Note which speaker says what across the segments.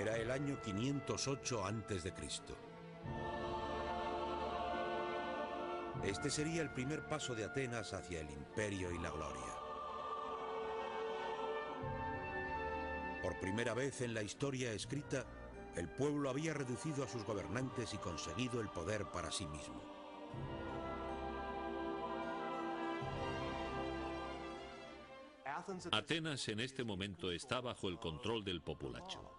Speaker 1: Era el año 508 a.C. Este sería el primer paso de Atenas hacia el imperio y la gloria. Por primera vez en la historia escrita, el pueblo había reducido a sus gobernantes y conseguido el poder para sí mismo.
Speaker 2: Atenas en este momento está bajo el control del populacho.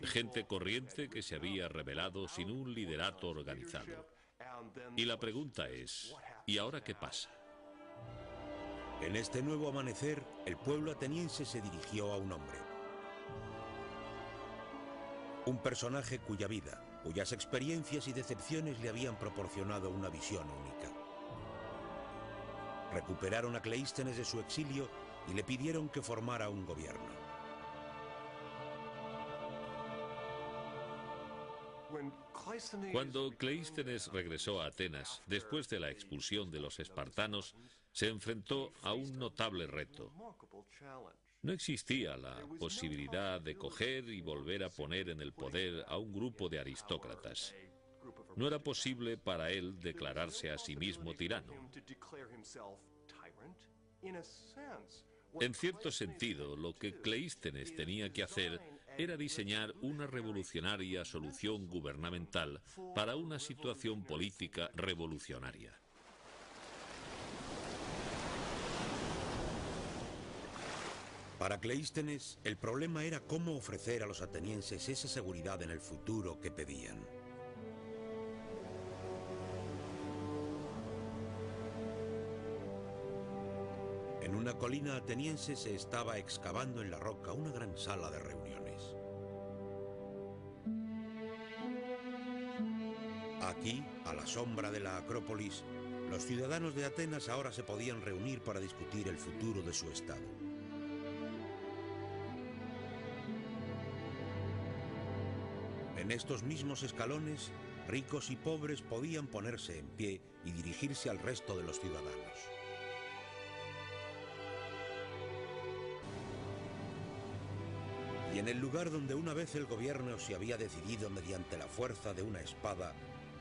Speaker 2: Gente corriente que se había rebelado sin un liderato organizado. Y la pregunta es, ¿y ahora qué pasa?
Speaker 1: En este nuevo amanecer, el pueblo ateniense se dirigió a un hombre. Un personaje cuya vida, cuyas experiencias y decepciones le habían proporcionado una visión única. Recuperaron a Cleístenes de su exilio y le pidieron que formara un gobierno.
Speaker 2: Cuando Cleístenes regresó a Atenas, después de la expulsión de los espartanos, se enfrentó a un notable reto. No existía la posibilidad de coger y volver a poner en el poder a un grupo de aristócratas. No era posible para él declararse a sí mismo tirano. En cierto sentido, lo que Cleístenes tenía que hacer era diseñar una revolucionaria solución gubernamental para una situación política revolucionaria.
Speaker 1: Para Cleístenes, el problema era cómo ofrecer a los atenienses esa seguridad en el futuro que pedían. En una colina ateniense se estaba excavando en la roca una gran sala de reuniones. Aquí, a la sombra de la Acrópolis, los ciudadanos de Atenas ahora se podían reunir para discutir el futuro de su estado. En estos mismos escalones, ricos y pobres podían ponerse en pie y dirigirse al resto de los ciudadanos. Y en el lugar donde una vez el gobierno se había decidido mediante la fuerza de una espada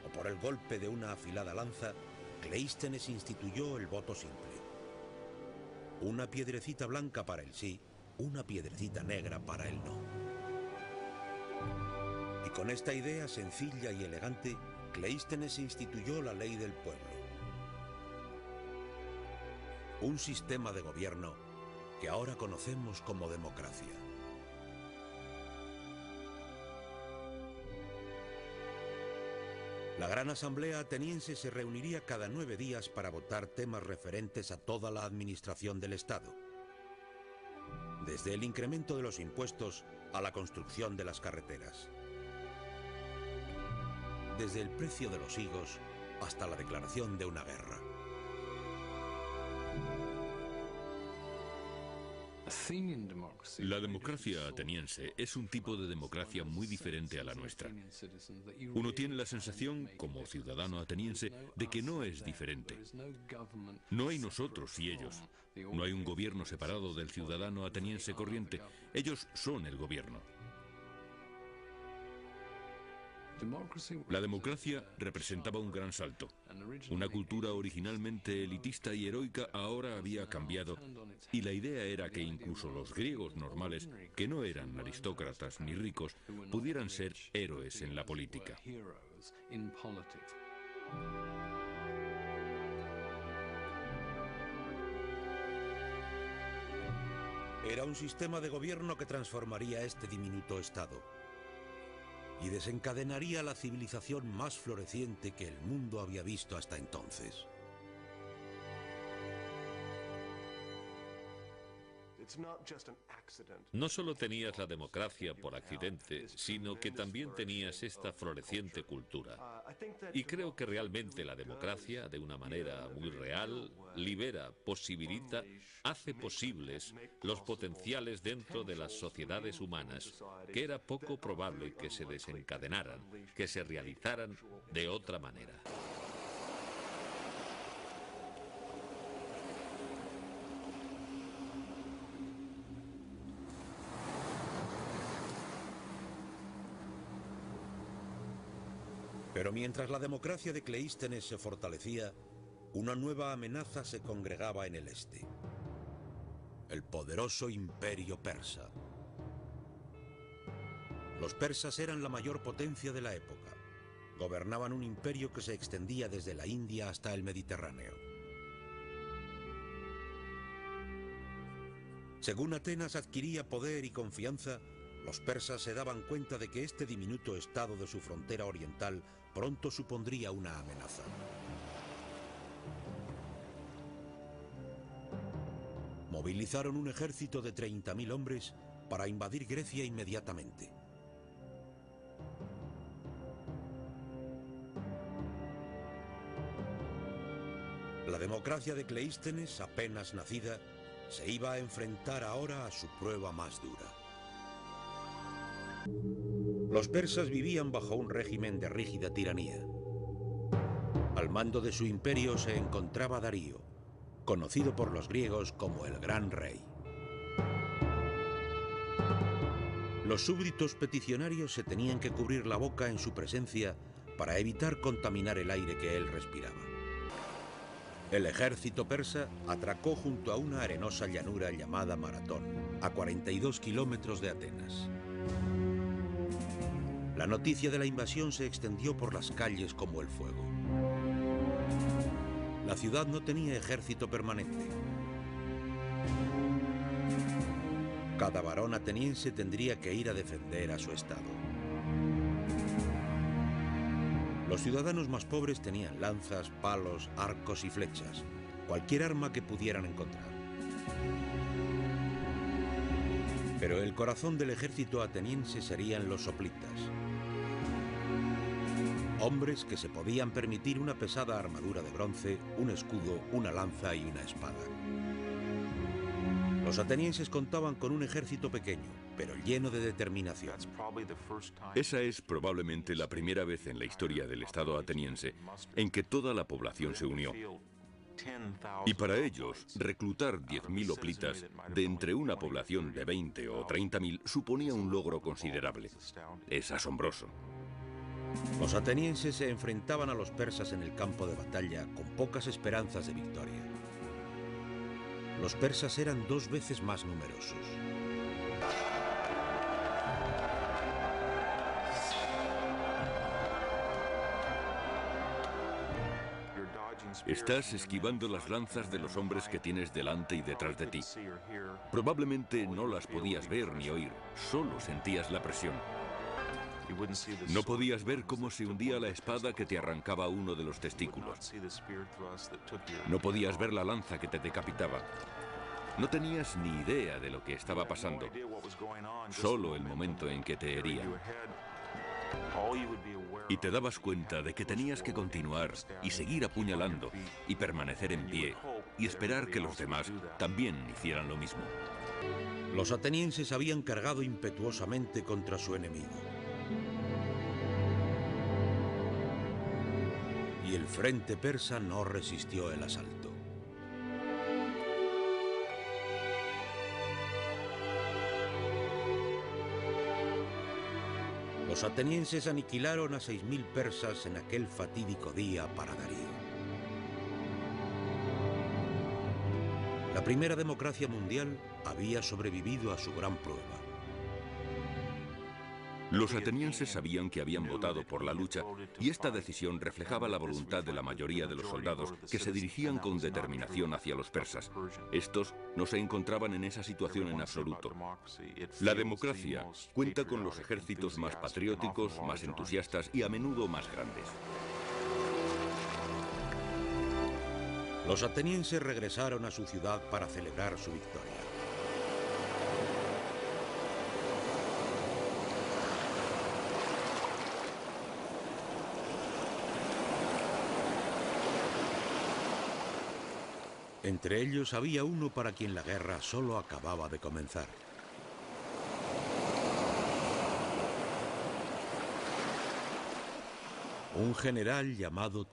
Speaker 1: o por el golpe de una afilada lanza, Cleístenes instituyó el voto simple. Una piedrecita blanca para el sí, una piedrecita negra para el no. Y con esta idea sencilla y elegante, Cleístenes instituyó la ley del pueblo. Un sistema de gobierno que ahora conocemos como democracia. La Gran Asamblea ateniense se reuniría cada 9 días para votar temas referentes a toda la administración del Estado. Desde el incremento de los impuestos a la construcción de las carreteras. Desde el precio de los higos hasta la declaración de una guerra.
Speaker 3: La democracia ateniense es un tipo de democracia muy diferente a la nuestra. Uno tiene la sensación, como ciudadano ateniense, de que no es diferente. No hay nosotros y ellos. No hay un gobierno separado del ciudadano ateniense corriente. Ellos son el gobierno. La democracia representaba un gran salto. Una cultura originalmente elitista y heroica ahora había cambiado, y la idea era que incluso los griegos normales, que no eran aristócratas ni ricos, pudieran ser héroes en la política.
Speaker 1: Era un sistema de gobierno que transformaría este diminuto estado y desencadenaría la civilización más floreciente que el mundo había visto hasta entonces.
Speaker 2: No solo tenías la democracia por accidente, sino que también tenías esta floreciente cultura. Y creo que realmente la democracia, de una manera muy real, libera, posibilita, hace posibles los potenciales dentro de las sociedades humanas, que era poco probable que se desencadenaran, que se realizaran de otra manera.
Speaker 1: Pero mientras la democracia de Cleístenes se fortalecía, una nueva amenaza se congregaba en el este: el poderoso imperio persa. Los persas eran la mayor potencia de la época. Gobernaban un imperio que se extendía desde la India hasta el Mediterráneo. Según Atenas adquiría poder y confianza, los persas se daban cuenta de que este diminuto estado de su frontera oriental pronto supondría una amenaza. Movilizaron un ejército de 30.000 hombres para invadir Grecia inmediatamente. La democracia de Cleístenes, apenas nacida, se iba a enfrentar ahora a su prueba más dura. Los persas vivían bajo un régimen de rígida tiranía. Al mando de su imperio se encontraba Darío, conocido por los griegos como el Gran Rey. Los súbditos peticionarios se tenían que cubrir la boca en su presencia para evitar contaminar el aire que él respiraba. El ejército persa atracó junto a una arenosa llanura llamada Maratón, a 42 kilómetros de Atenas. La noticia de la invasión se extendió por las calles como el fuego. La ciudad no tenía ejército permanente. Cada varón ateniense tendría que ir a defender a su estado. Los ciudadanos más pobres tenían lanzas, palos, arcos y flechas, cualquier arma que pudieran encontrar. Pero el corazón del ejército ateniense serían los hoplitas. Hombres que se podían permitir una pesada armadura de bronce, un escudo, una lanza y una espada. Los atenienses contaban con un ejército pequeño, pero lleno de determinación.
Speaker 3: Esa es probablemente la primera vez en la historia del Estado ateniense en que toda la población se unió. Y para ellos, reclutar 10.000 hoplitas de entre una población de 20 o 30.000 suponía un logro considerable. Es asombroso.
Speaker 1: Los atenienses se enfrentaban a los persas en el campo de batalla con pocas esperanzas de victoria. Los persas eran 2 veces más numerosos.
Speaker 3: Estás esquivando las lanzas de los hombres que tienes delante y detrás de ti. Probablemente no las podías ver ni oír, solo sentías la presión. No podías ver cómo se hundía la espada que te arrancaba uno de los testículos. No podías ver la lanza que te decapitaba. No tenías ni idea de lo que estaba pasando, solo el momento en que te herían. Y te dabas cuenta de que tenías que continuar y seguir apuñalando y permanecer en pie y esperar que los demás también hicieran lo mismo.
Speaker 1: Los atenienses habían cargado impetuosamente contra su enemigo. Y el frente persa no resistió el asalto. Los atenienses aniquilaron a 6.000 persas en aquel fatídico día para Darío. La primera democracia mundial había sobrevivido a su gran prueba.
Speaker 3: Los atenienses sabían que habían votado por la lucha y esta decisión reflejaba la voluntad de la mayoría de los soldados que se dirigían con determinación hacia los persas. Estos no se encontraban en esa situación en absoluto. La democracia cuenta con los ejércitos más patrióticos, más entusiastas y a menudo más grandes.
Speaker 1: Los atenienses regresaron a su ciudad para celebrar su victoria. Entre ellos había uno para quien la guerra solo acababa de comenzar. Un general llamado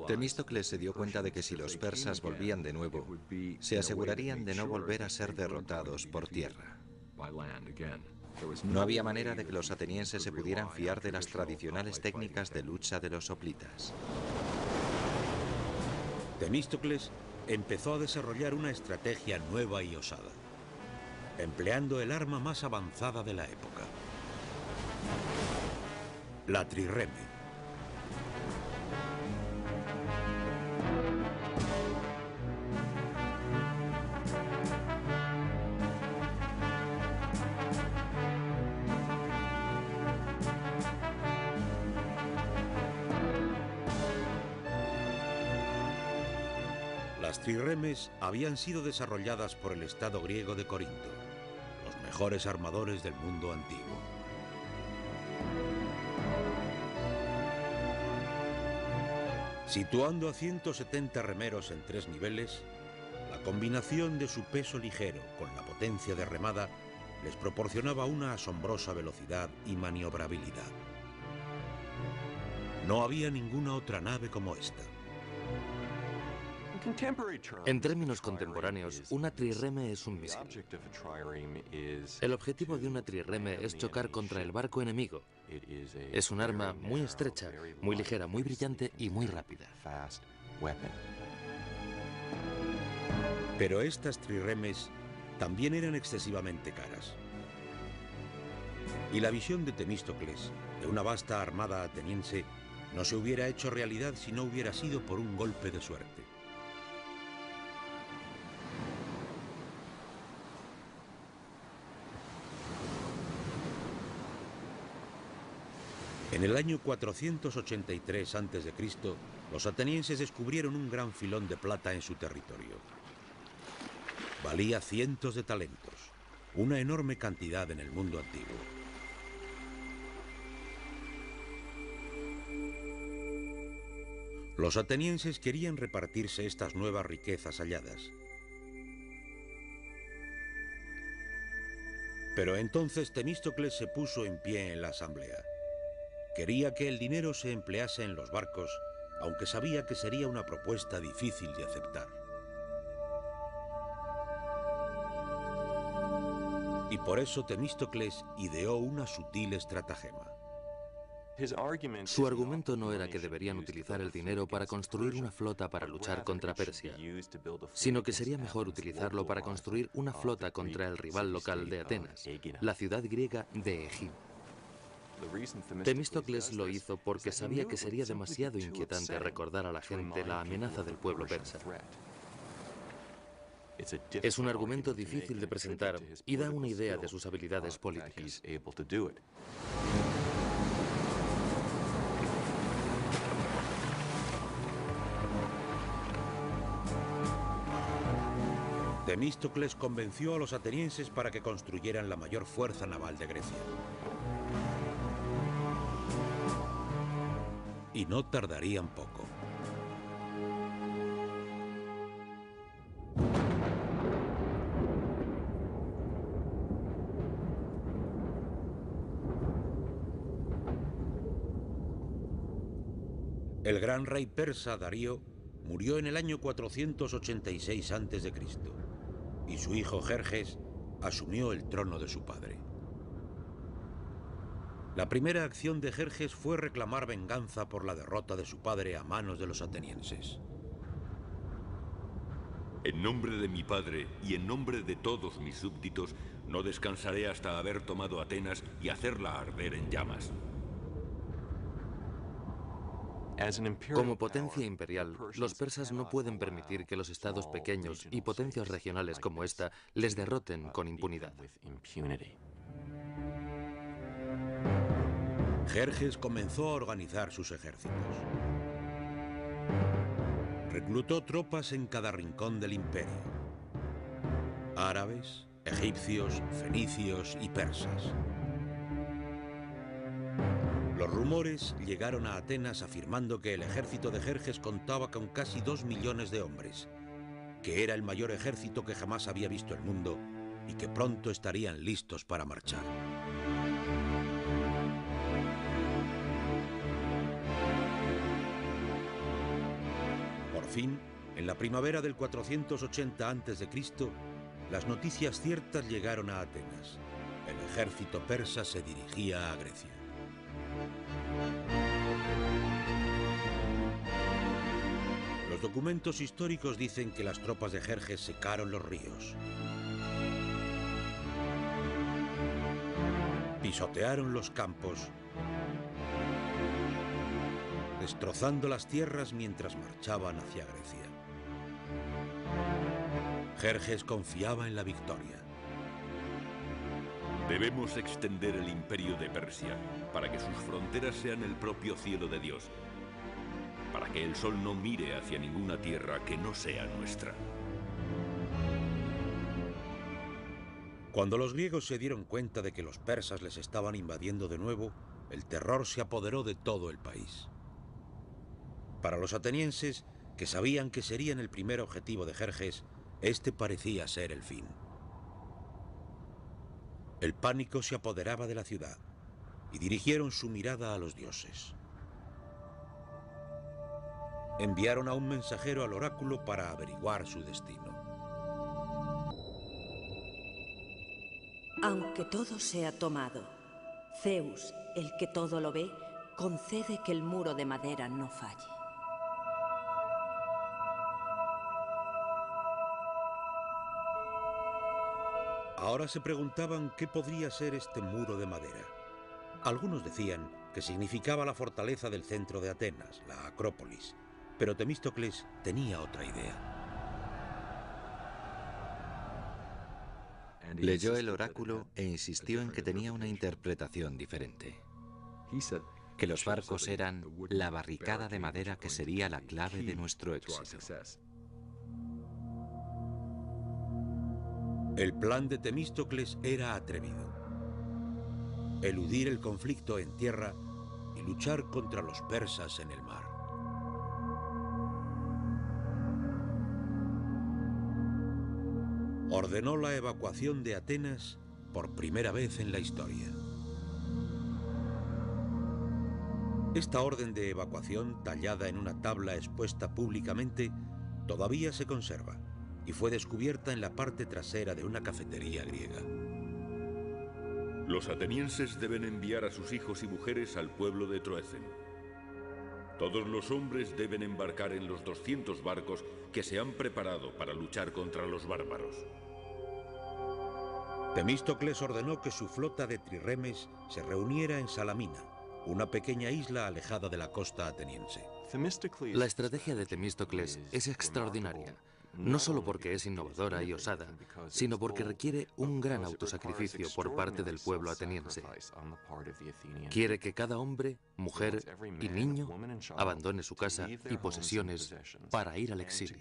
Speaker 4: Temístocles se dio cuenta de que si los persas volvían de nuevo, se asegurarían de no volver a ser derrotados por tierra. No había manera de que los atenienses se pudieran fiar de las tradicionales técnicas de lucha de los hoplitas.
Speaker 1: Temístocles empezó a desarrollar una estrategia nueva y osada, empleando el arma más avanzada de la época: la trireme. Las trirremes habían sido desarrolladas por el Estado griego de Corinto, los mejores armadores del mundo antiguo. Situando a 170 remeros en 3 niveles, la combinación de su peso ligero con la potencia de remada les proporcionaba una asombrosa velocidad y maniobrabilidad. No había ninguna otra nave como esta.
Speaker 5: En términos contemporáneos, una trireme es un misil. El objetivo de una trireme es chocar contra el barco enemigo. Es un arma muy estrecha, muy ligera, muy brillante y muy rápida.
Speaker 1: Pero estas trirremes también eran excesivamente caras. Y la visión de Temístocles de una vasta armada ateniense no se hubiera hecho realidad si no hubiera sido por un golpe de suerte. En el año 483 a.C., los atenienses descubrieron un gran filón de plata en su territorio. Valía cientos de talentos, una enorme cantidad en el mundo antiguo. Los atenienses querían repartirse estas nuevas riquezas halladas. Pero entonces Temístocles se puso en pie en la asamblea. Quería que el dinero se emplease en los barcos, aunque sabía que sería una propuesta difícil de aceptar. Y por eso Temístocles ideó una sutil estratagema.
Speaker 5: Su argumento no era que deberían utilizar el dinero para construir una flota para luchar contra Persia, sino que sería mejor utilizarlo para construir una flota contra el rival local de Atenas, la ciudad griega de Egina. Temístocles lo hizo porque sabía que sería demasiado inquietante recordar a la gente la amenaza del pueblo persa. Es un argumento difícil de presentar y da una idea de sus habilidades políticas.
Speaker 1: Temístocles convenció a los atenienses para que construyeran la mayor fuerza naval de Grecia. Y no tardarían poco. El gran rey persa Darío murió en el año 486 a.C. y su hijo Jerjes asumió el trono de su padre. La primera acción de Jerjes fue reclamar venganza por la derrota de su padre a manos de los atenienses.
Speaker 3: En nombre de mi padre y en nombre de todos mis súbditos, no descansaré hasta haber tomado Atenas y hacerla arder en llamas.
Speaker 5: Como potencia imperial, los persas no pueden permitir que los estados pequeños y potencias regionales como esta les derroten con impunidad.
Speaker 1: Jerjes comenzó a organizar sus ejércitos. Reclutó tropas en cada rincón del imperio: árabes, egipcios, fenicios y persas. Los rumores llegaron a Atenas afirmando que el ejército de Jerjes contaba con casi 2 millones de hombres, que era el mayor ejército que jamás había visto el mundo y que pronto estarían listos para marchar. fin, en la primavera del 480 a.C., las noticias ciertas llegaron a Atenas. El ejército persa se dirigía a Grecia. Los documentos históricos dicen que las tropas de Jerjes secaron los ríos, pisotearon los campos, destrozando las tierras mientras marchaban hacia Grecia. Jerjes confiaba en la victoria.
Speaker 3: Debemos extender el imperio de Persia para que sus fronteras sean el propio cielo de Dios, para que el sol no mire hacia ninguna tierra que no sea nuestra.
Speaker 1: Cuando los griegos se dieron cuenta de que los persas les estaban invadiendo de nuevo, el terror se apoderó de todo el país. Para los atenienses, que sabían que serían el primer objetivo de Jerjes, este parecía ser el fin. El pánico se apoderaba de la ciudad y dirigieron su mirada a los dioses. Enviaron a un mensajero al oráculo para averiguar su destino.
Speaker 6: Aunque todo sea tomado, Zeus, el que todo lo ve, concede que el muro de madera no falle.
Speaker 1: Ahora se preguntaban qué podría ser este muro de madera. Algunos decían que significaba la fortaleza del centro de Atenas, la Acrópolis, pero Temístocles tenía otra idea.
Speaker 4: Leyó el oráculo e insistió en que tenía una interpretación diferente. Que los barcos eran la barricada de madera que sería la clave de nuestro éxito.
Speaker 1: El plan de Temístocles era atrevido. Eludir el conflicto en tierra y luchar contra los persas en el mar. Ordenó la evacuación de Atenas por primera vez en la historia. Esta orden de evacuación, tallada en una tabla expuesta públicamente, todavía se conserva y fue descubierta en la parte trasera de una cafetería griega.
Speaker 3: Los atenienses deben enviar a sus hijos y mujeres al pueblo de Troecen. Todos los hombres deben embarcar en los 200 barcos que se han preparado para luchar contra los bárbaros.
Speaker 1: Temístocles ordenó que su flota de trirremes se reuniera en Salamina, una pequeña isla alejada de la costa ateniense.
Speaker 5: La estrategia de Temístocles es extraordinaria, no solo porque es innovadora y osada, sino porque requiere un gran autosacrificio por parte del pueblo ateniense. Quiere que cada hombre, mujer y niño abandone su casa y posesiones para ir al exilio.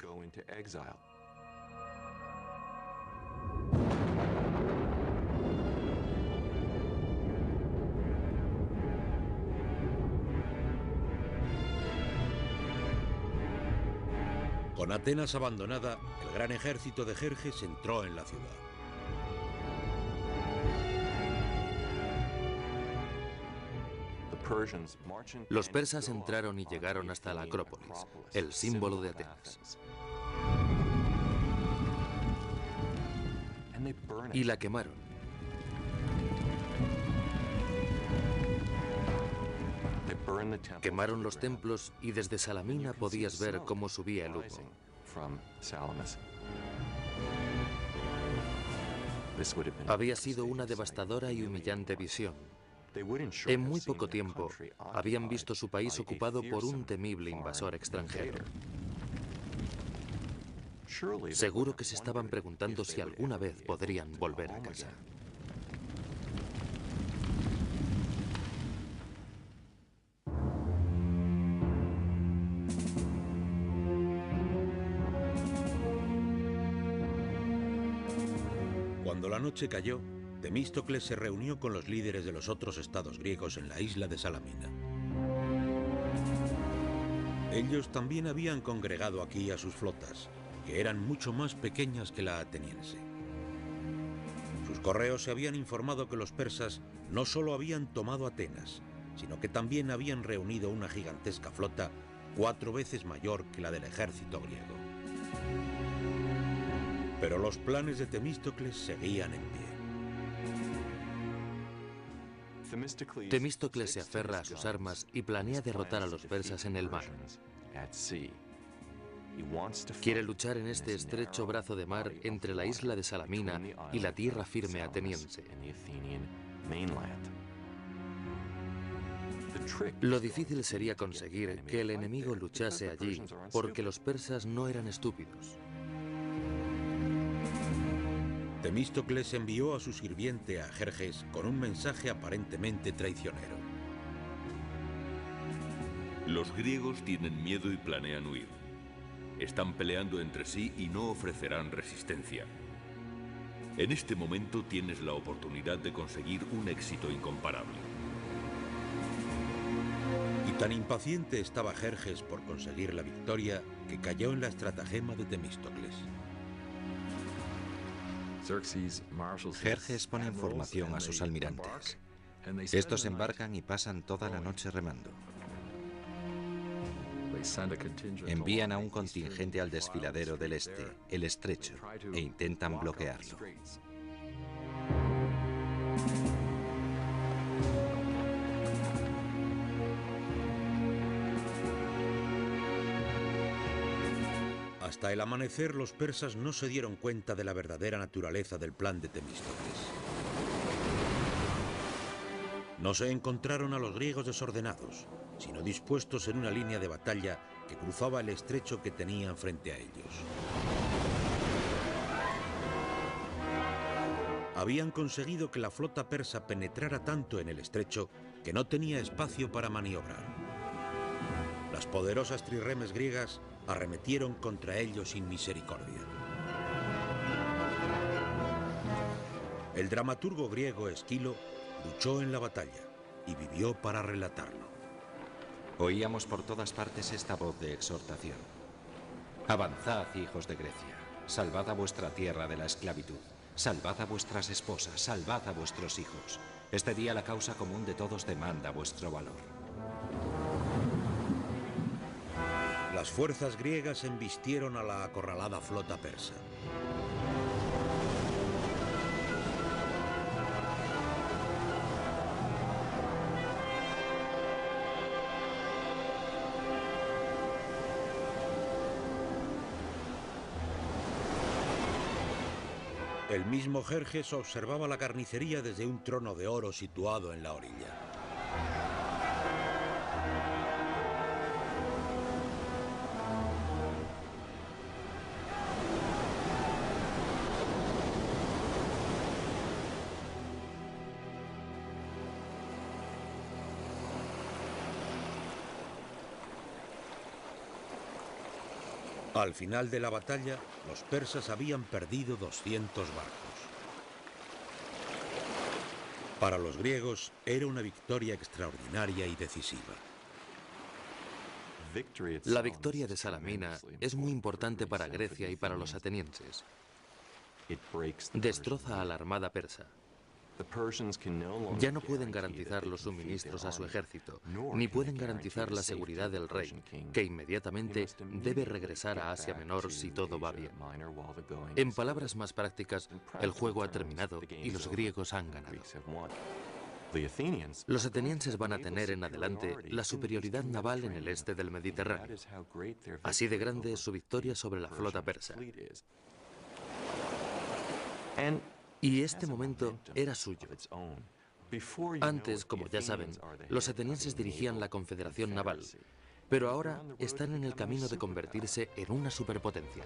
Speaker 1: Con Atenas abandonada, el gran ejército de Jerjes entró en la ciudad.
Speaker 5: Los persas entraron y llegaron hasta la Acrópolis, el símbolo de Atenas. Y la quemaron. Quemaron los templos y desde Salamina podías ver cómo subía el humo. Había sido una devastadora y humillante visión. En muy poco tiempo habían visto su país ocupado por un temible invasor extranjero. Seguro que se estaban preguntando si alguna vez podrían volver a casa.
Speaker 1: Cuando la noche cayó, Temístocles se reunió con los líderes de los otros estados griegos en la isla de Salamina. Ellos también habían congregado aquí a sus flotas, que eran mucho más pequeñas que la ateniense. Sus correos se habían informado que los persas no solo habían tomado Atenas, sino que también habían reunido una gigantesca flota 4 veces mayor que la del ejército griego. Pero los planes de Temístocles seguían en pie.
Speaker 5: Temístocles se aferra a sus armas y planea derrotar a los persas en el mar. Quiere luchar en este estrecho brazo de mar entre la isla de Salamina y la tierra firme ateniense. Lo difícil sería conseguir que el enemigo luchase allí, porque los persas no eran estúpidos.
Speaker 1: Temístocles envió a su sirviente a Jerjes con un mensaje aparentemente traicionero.
Speaker 3: Los griegos tienen miedo y planean huir. Están peleando entre sí y no ofrecerán resistencia. En este momento tienes la oportunidad de conseguir un éxito incomparable.
Speaker 1: Y tan impaciente estaba Jerjes por conseguir la victoria que cayó en la estratagema de Temístocles.
Speaker 4: Jerjes pone información a sus almirantes. Estos embarcan y pasan toda la noche remando. Envían a un contingente al desfiladero del este, el Estrecho, e intentan bloquearlo.
Speaker 1: Hasta el amanecer, los persas no se dieron cuenta de la verdadera naturaleza del plan de Temístocles. No se encontraron a los griegos desordenados, sino dispuestos en una línea de batalla que cruzaba el estrecho que tenían frente a ellos. Habían conseguido que la flota persa penetrara tanto en el estrecho que no tenía espacio para maniobrar. Las poderosas trirremes griegas arremetieron contra ellos sin misericordia. El dramaturgo griego Esquilo luchó en la batalla y vivió para relatarlo.
Speaker 4: Oíamos por todas partes esta voz de exhortación. Avanzad, hijos de Grecia, salvad a vuestra tierra de la esclavitud, salvad a vuestras esposas, salvad a vuestros hijos. Este día la causa común de todos demanda vuestro valor.
Speaker 1: Las fuerzas griegas embistieron a la acorralada flota persa. El mismo Jerjes observaba la carnicería desde un trono de oro situado en la orilla. Al final de la batalla, los persas habían perdido 200 barcos. Para los griegos era una victoria extraordinaria y decisiva.
Speaker 5: La victoria de Salamina es muy importante para Grecia y para los atenienses. Destroza a la armada persa. Ya no pueden garantizar los suministros a su ejército, ni pueden garantizar la seguridad del rey, que inmediatamente debe regresar a Asia Menor si todo va bien. En palabras más prácticas, el juego ha terminado y los griegos han ganado. Los atenienses van a tener en adelante la superioridad naval en el este del Mediterráneo. Así de grande es su victoria sobre la flota persa. Y este momento era suyo. Antes, como ya saben, los atenienses dirigían la confederación naval, pero ahora están en el camino de convertirse en una superpotencia.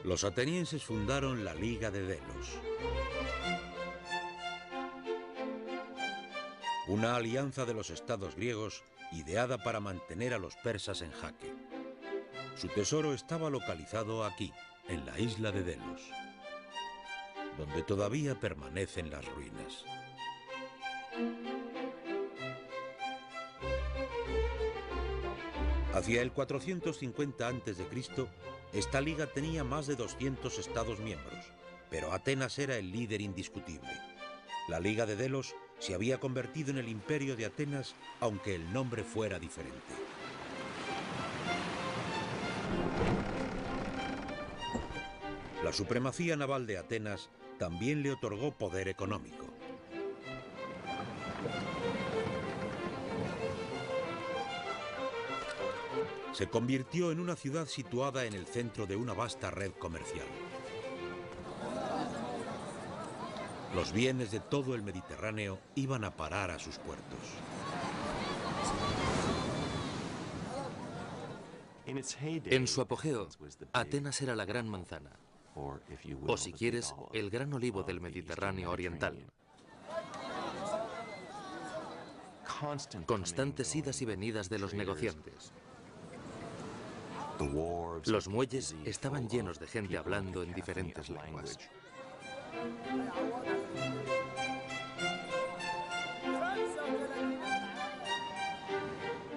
Speaker 1: Los atenienses fundaron la Liga de Delos, una alianza de los estados griegos ideada para mantener a los persas en jaque. Su tesoro estaba localizado aquí, en la isla de Delos, donde todavía permanecen las ruinas. Hacia el 450 a.C., esta liga tenía más de 200 estados miembros, pero Atenas era el líder indiscutible. La Liga de Delos se había convertido en el imperio de Atenas, aunque el nombre fuera diferente. La supremacía naval de Atenas también le otorgó poder económico. Se convirtió en una ciudad situada en el centro de una vasta red comercial. Los bienes de todo el Mediterráneo iban a parar a sus puertos.
Speaker 5: En su apogeo, Atenas era la gran manzana, o si quieres, el gran olivo del Mediterráneo oriental. Constantes idas y venidas de los negociantes. Los muelles estaban llenos de gente hablando en diferentes lenguas.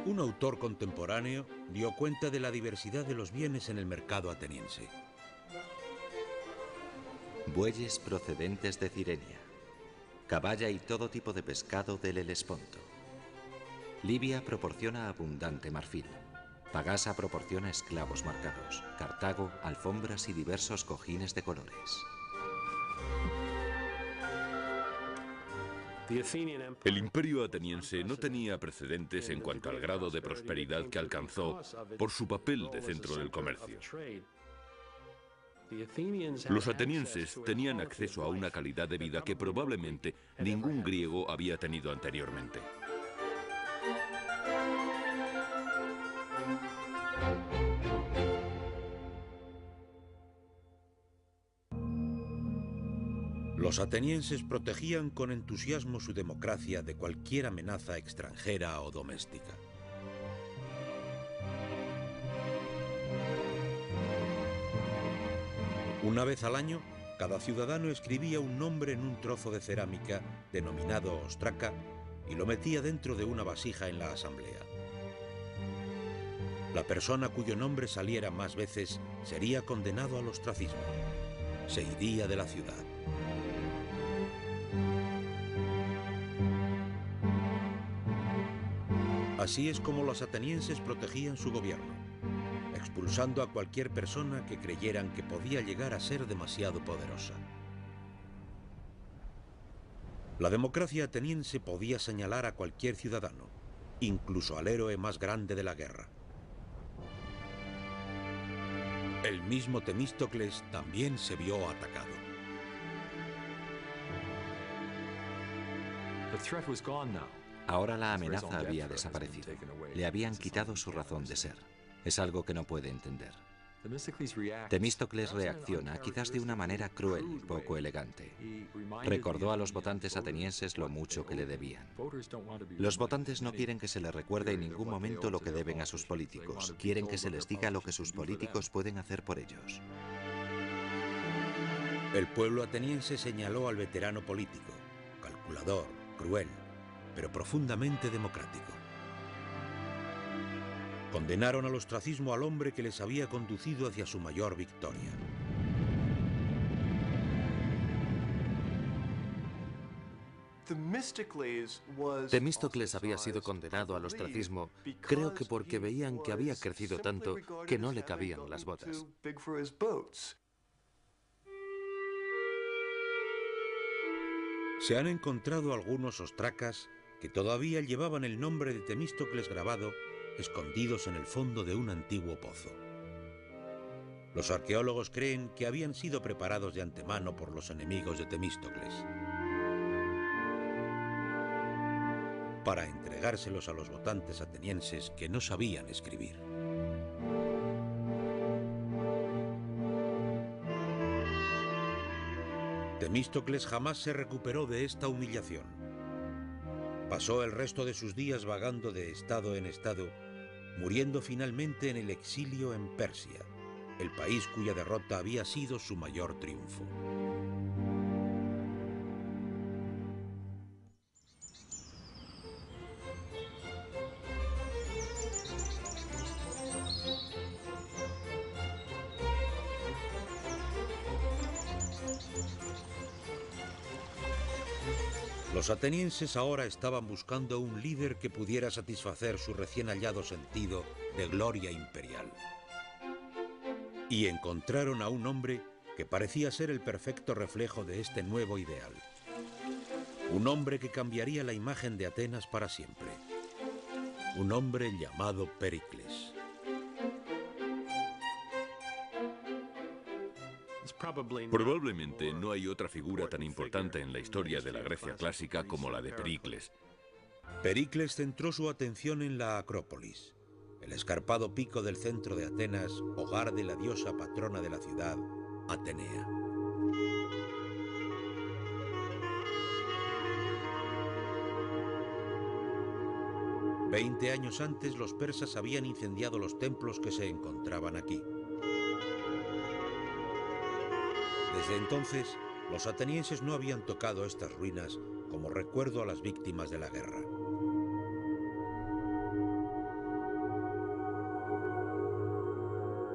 Speaker 1: Un autor contemporáneo dio cuenta de la diversidad de los bienes en el mercado ateniense.
Speaker 4: Bueyes procedentes de Cirenia, caballa y todo tipo de pescado del Helesponto. Libia proporciona abundante marfil. Pagasa proporciona esclavos marcados. Cartago, alfombras y diversos cojines de colores.
Speaker 3: El imperio ateniense no tenía precedentes en cuanto al grado de prosperidad que alcanzó por su papel de centro del comercio. Los atenienses tenían acceso a una calidad de vida que probablemente ningún griego había tenido anteriormente.
Speaker 1: Los atenienses protegían con entusiasmo su democracia de cualquier amenaza extranjera o doméstica. Una vez al año, cada ciudadano escribía un nombre en un trozo de cerámica denominado ostraca y lo metía dentro de una vasija en la asamblea. La persona cuyo nombre saliera más veces sería condenado al ostracismo. Se iría de la ciudad. Así es como los atenienses protegían su gobierno, expulsando a cualquier persona que creyeran que podía llegar a ser demasiado poderosa. La democracia ateniense podía señalar a cualquier ciudadano, incluso al héroe más grande de la guerra. El mismo Temístocles también se vio atacado.
Speaker 4: Ahora la amenaza había desaparecido. Le habían quitado su razón de ser. Es algo que no puede entender. Temístocles reacciona, quizás de una manera cruel y poco elegante. Recordó a los votantes atenienses lo mucho que le debían. Los votantes no quieren que se les recuerde en ningún momento lo que deben a sus políticos. Quieren que se les diga lo que sus políticos pueden hacer por ellos.
Speaker 1: El pueblo ateniense señaló al veterano político, calculador, cruel, pero profundamente democrático. Condenaron al ostracismo al hombre que les había conducido hacia su mayor victoria.
Speaker 5: Temístocles había sido condenado al ostracismo, creo que porque veían que había crecido tanto que no le cabían las botas.
Speaker 1: Se han encontrado algunos ostracas que todavía llevaban el nombre de Temístocles grabado, escondidos en el fondo de un antiguo pozo. Los arqueólogos creen que habían sido preparados de antemano por los enemigos de Temístocles para entregárselos a los votantes atenienses que no sabían escribir. Temístocles jamás se recuperó de esta humillación. Pasó el resto de sus días vagando de estado en estado, muriendo finalmente en el exilio en Persia, el país cuya derrota había sido su mayor triunfo. Los atenienses ahora estaban buscando un líder que pudiera satisfacer su recién hallado sentido de gloria imperial. Y encontraron a un hombre que parecía ser el perfecto reflejo de este nuevo ideal. Un hombre que cambiaría la imagen de Atenas para siempre. Un hombre llamado Pericles.
Speaker 3: Probablemente no hay otra figura tan importante en la historia de la Grecia clásica como la de Pericles.
Speaker 1: Pericles centró su atención en la Acrópolis, el escarpado pico del centro de Atenas, hogar de la diosa patrona de la ciudad, Atenea. Veinte años antes, los persas habían incendiado los templos que se encontraban aquí. Desde entonces, los atenienses no habían tocado estas ruinas como recuerdo a las víctimas de la guerra.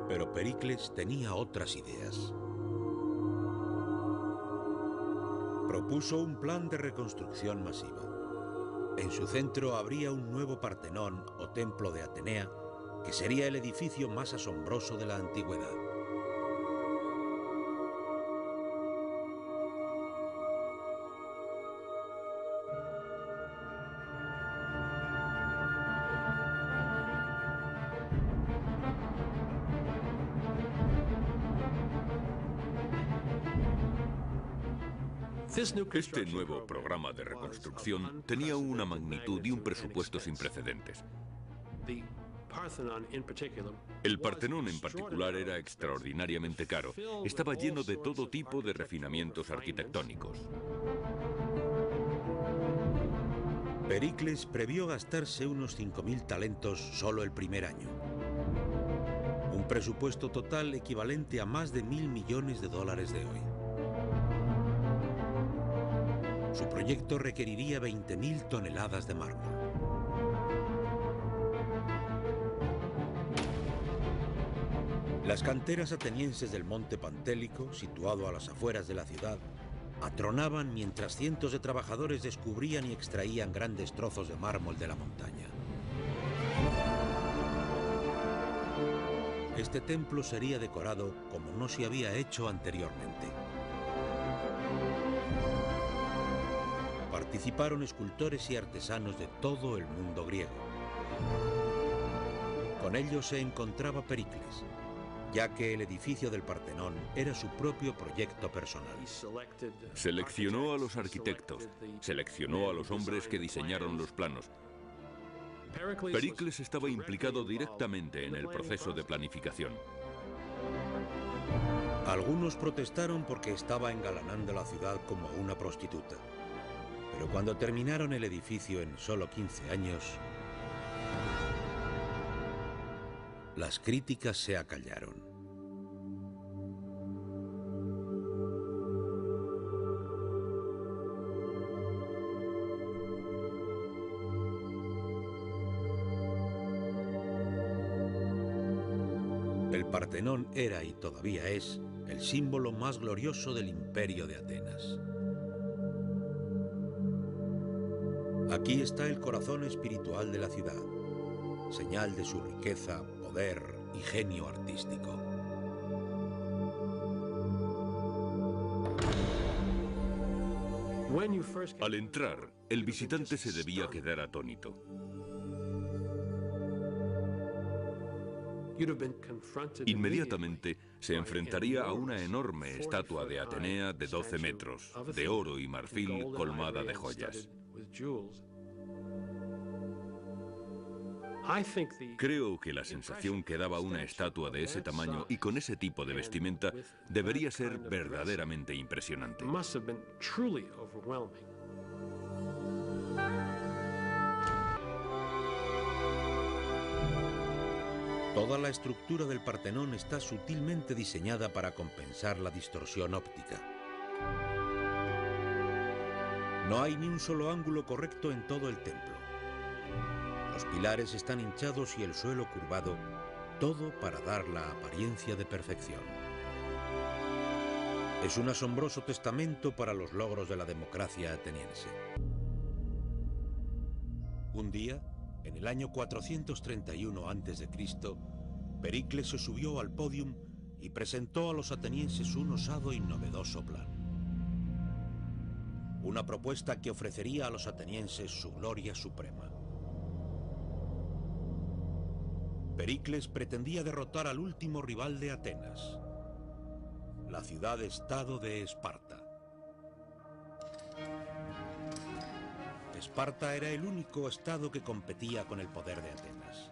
Speaker 1: Pero Pericles tenía otras ideas. Propuso un plan de reconstrucción masiva. En su centro habría un nuevo Partenón o templo de Atenea, que sería el edificio más asombroso de la antigüedad.
Speaker 3: Este nuevo programa de reconstrucción tenía una magnitud y un presupuesto sin precedentes. El Partenón en particular era extraordinariamente caro. Estaba lleno de todo tipo de refinamientos arquitectónicos.
Speaker 1: Pericles previó gastarse unos 5.000 talentos solo el primer año. Un presupuesto total equivalente a más de 1.000 millones de dólares de hoy. Su proyecto requeriría 20.000 toneladas de mármol. Las canteras atenienses del Monte Pantélico, situado a las afueras de la ciudad, atronaban mientras cientos de trabajadores descubrían y extraían grandes trozos de mármol de la montaña. Este templo sería decorado como no se había hecho anteriormente. Participaron escultores y artesanos de todo el mundo griego. Con ellos se encontraba Pericles, ya que el edificio del Partenón era su propio proyecto personal.
Speaker 3: Seleccionó a los arquitectos, seleccionó a los hombres que diseñaron los planos. Pericles estaba implicado directamente en el proceso de planificación.
Speaker 1: Algunos protestaron porque estaba engalanando la ciudad como una prostituta. Pero cuando terminaron el edificio en solo 15 años, las críticas se acallaron. El Partenón era y todavía es el símbolo más glorioso del imperio de Atenas. Aquí está el corazón espiritual de la ciudad, señal de su riqueza, poder y genio artístico.
Speaker 3: Al entrar, el visitante se debía quedar atónito. Inmediatamente se enfrentaría a una enorme estatua de Atenea de 12 metros, de oro y marfil colmada de joyas. Creo que la sensación que daba una estatua de ese tamaño y con ese tipo de vestimenta debería ser verdaderamente impresionante.
Speaker 1: Toda la estructura del Partenón está sutilmente diseñada para compensar la distorsión óptica. No hay ni un solo ángulo correcto en todo el templo. Los pilares están hinchados y el suelo curvado, todo para dar la apariencia de perfección. Es un asombroso testamento para los logros de la democracia ateniense. Un día, en el año 431 a.C., Pericles se subió al podium y presentó a los atenienses un osado y novedoso plan. Una propuesta que ofrecería a los atenienses su gloria suprema. Pericles pretendía derrotar al último rival de Atenas, la ciudad-estado de Esparta. Esparta era el único estado que competía con el poder de Atenas.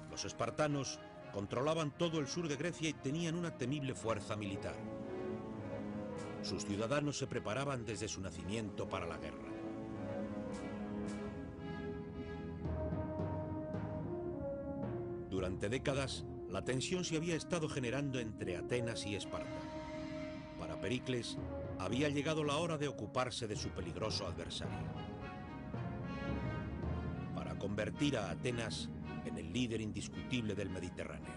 Speaker 1: Los espartanos controlaban todo el sur de Grecia y tenían una temible fuerza militar. Sus ciudadanos se preparaban desde su nacimiento para la guerra. Durante décadas, la tensión se había estado generando entre Atenas y Esparta. Para Pericles, había llegado la hora de ocuparse de su peligroso adversario. Para convertir a Atenas en el líder indiscutible del Mediterráneo.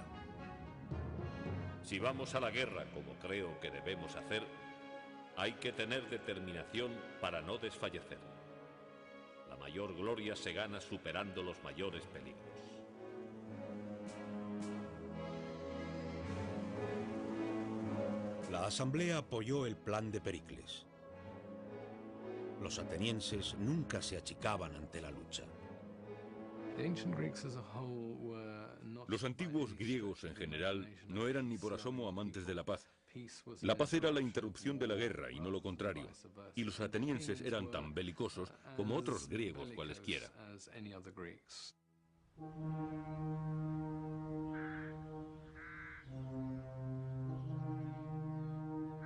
Speaker 2: Si vamos a la guerra, como creo que debemos hacer, hay que tener determinación para no desfallecer. La mayor gloria se gana superando los mayores peligros.
Speaker 1: La asamblea apoyó el plan de Pericles. Los atenienses nunca se achicaban ante la lucha.
Speaker 3: Los antiguos griegos en general no eran ni por asomo amantes de la paz. La paz era la interrupción de la guerra y no lo contrario. Y los atenienses eran tan belicosos como otros griegos cualesquiera.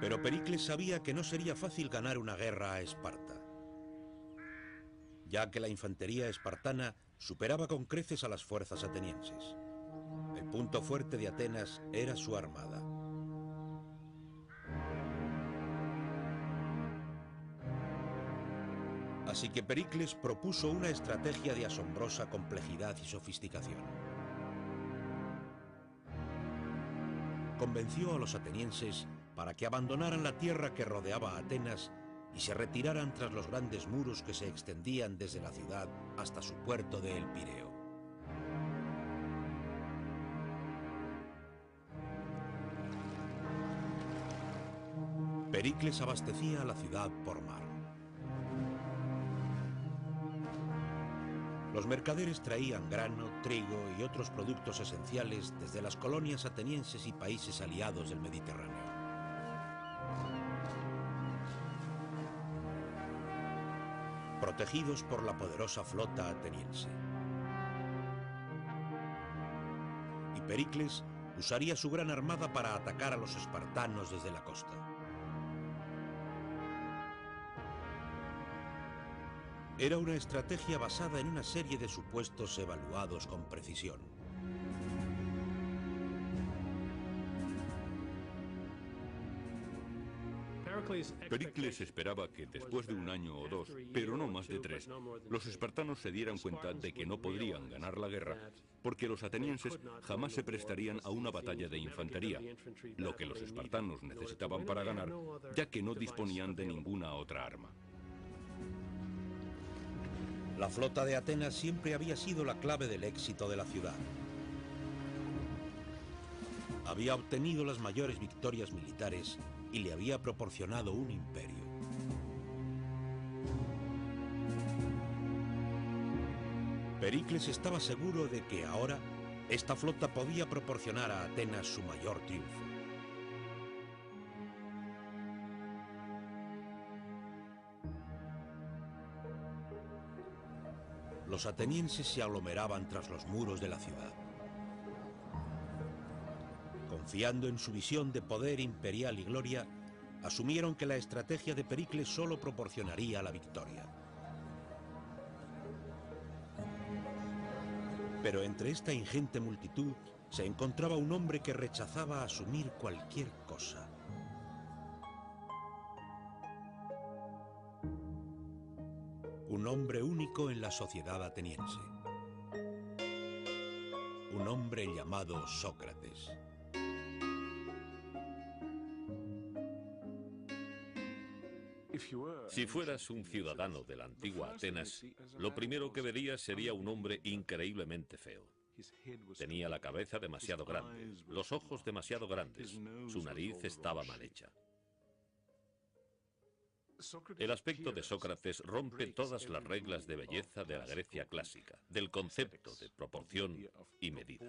Speaker 1: Pero Pericles sabía que no sería fácil ganar una guerra a Esparta, ya que la infantería espartana superaba con creces a las fuerzas atenienses. El punto fuerte de Atenas era su armada. Así que Pericles propuso una estrategia de asombrosa complejidad y sofisticación. Convenció a los atenienses para que abandonaran la tierra que rodeaba a Atenas y se retiraran tras los grandes muros que se extendían desde la ciudad hasta su puerto de El Pireo. Pericles abastecía a la ciudad por mar. Los mercaderes traían grano, trigo y otros productos esenciales desde las colonias atenienses y países aliados del Mediterráneo. Protegidos por la poderosa flota ateniense. Y Pericles usaría su gran armada para atacar a los espartanos desde la costa. Era una estrategia basada en una serie de supuestos evaluados con precisión.
Speaker 3: Pericles esperaba que después de un año o dos, pero no más de 3, los espartanos se dieran cuenta de que no podrían ganar la guerra, porque los atenienses jamás se prestarían a una batalla de infantería, lo que los espartanos necesitaban para ganar, ya que no disponían de ninguna otra arma.
Speaker 1: La flota de Atenas siempre había sido la clave del éxito de la ciudad. Había obtenido las mayores victorias militares y le había proporcionado un imperio. Pericles estaba seguro de que ahora esta flota podía proporcionar a Atenas su mayor triunfo. Los atenienses se aglomeraban tras los muros de la ciudad. Confiando en su visión de poder imperial y gloria, asumieron que la estrategia de Pericles solo proporcionaría la victoria. Pero entre esta ingente multitud se encontraba un hombre que rechazaba asumir cualquier cosa. Un hombre único en la sociedad ateniense. Un hombre llamado
Speaker 2: Si fueras un ciudadano de la antigua Atenas, lo primero que verías sería un hombre increíblemente feo. Tenía la cabeza demasiado grande, los ojos demasiado grandes, su nariz estaba mal hecha. El aspecto de Sócrates rompe todas las reglas de belleza de la Grecia clásica, del concepto de proporción y medida.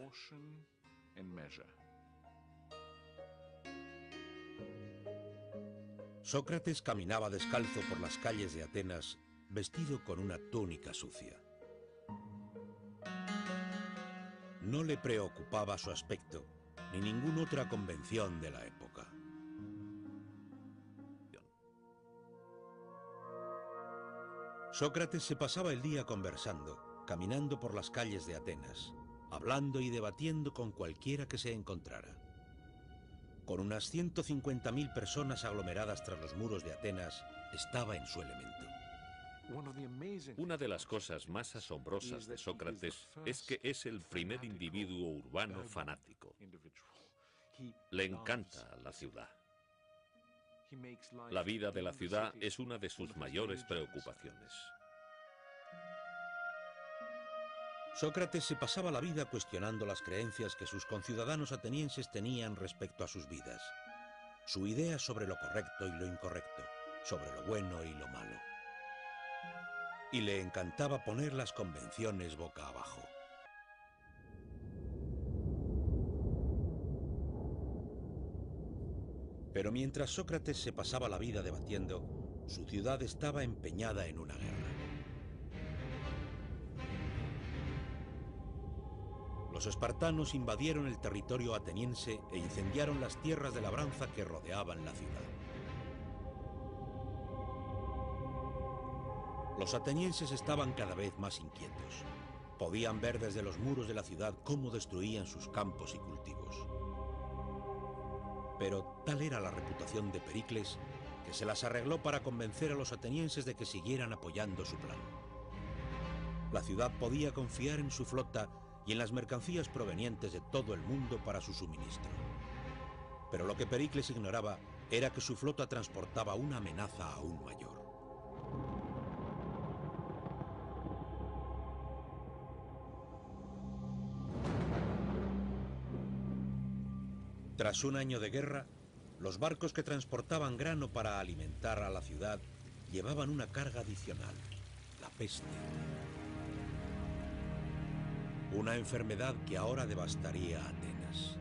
Speaker 1: Sócrates caminaba descalzo por las calles de Atenas, vestido con una túnica sucia. No le preocupaba su aspecto, ni ninguna otra convención de la época. Sócrates se pasaba el día conversando, caminando por las calles de Atenas, hablando y debatiendo con cualquiera que se encontrara. Con unas 150.000 personas aglomeradas tras los muros de Atenas, estaba en su elemento.
Speaker 2: Una de las cosas más asombrosas de Sócrates es que es el primer individuo urbano fanático. Le encanta la ciudad. La vida de la ciudad es una de sus mayores preocupaciones.
Speaker 1: Sócrates se pasaba la vida cuestionando las creencias que sus conciudadanos atenienses tenían respecto a sus vidas, su idea sobre lo correcto y lo incorrecto, sobre lo bueno y lo malo. Y le encantaba poner las convenciones boca abajo. Pero mientras Sócrates se pasaba la vida debatiendo, su ciudad estaba empeñada en una guerra. Los espartanos invadieron el territorio ateniense e incendiaron las tierras de labranza que rodeaban la ciudad. Los atenienses estaban cada vez más inquietos. Podían ver desde los muros de la ciudad cómo destruían sus campos y cultivos. Pero tal era la reputación de Pericles que se las arregló para convencer a los atenienses de que siguieran apoyando su plan. La ciudad podía confiar en su flota y en las mercancías provenientes de todo el mundo para su suministro. Pero lo que Pericles ignoraba era que su flota transportaba una amenaza aún mayor. Tras un año de guerra, los barcos que transportaban grano para alimentar a la ciudad llevaban una carga adicional, la peste. Una enfermedad que ahora devastaría a Atenas.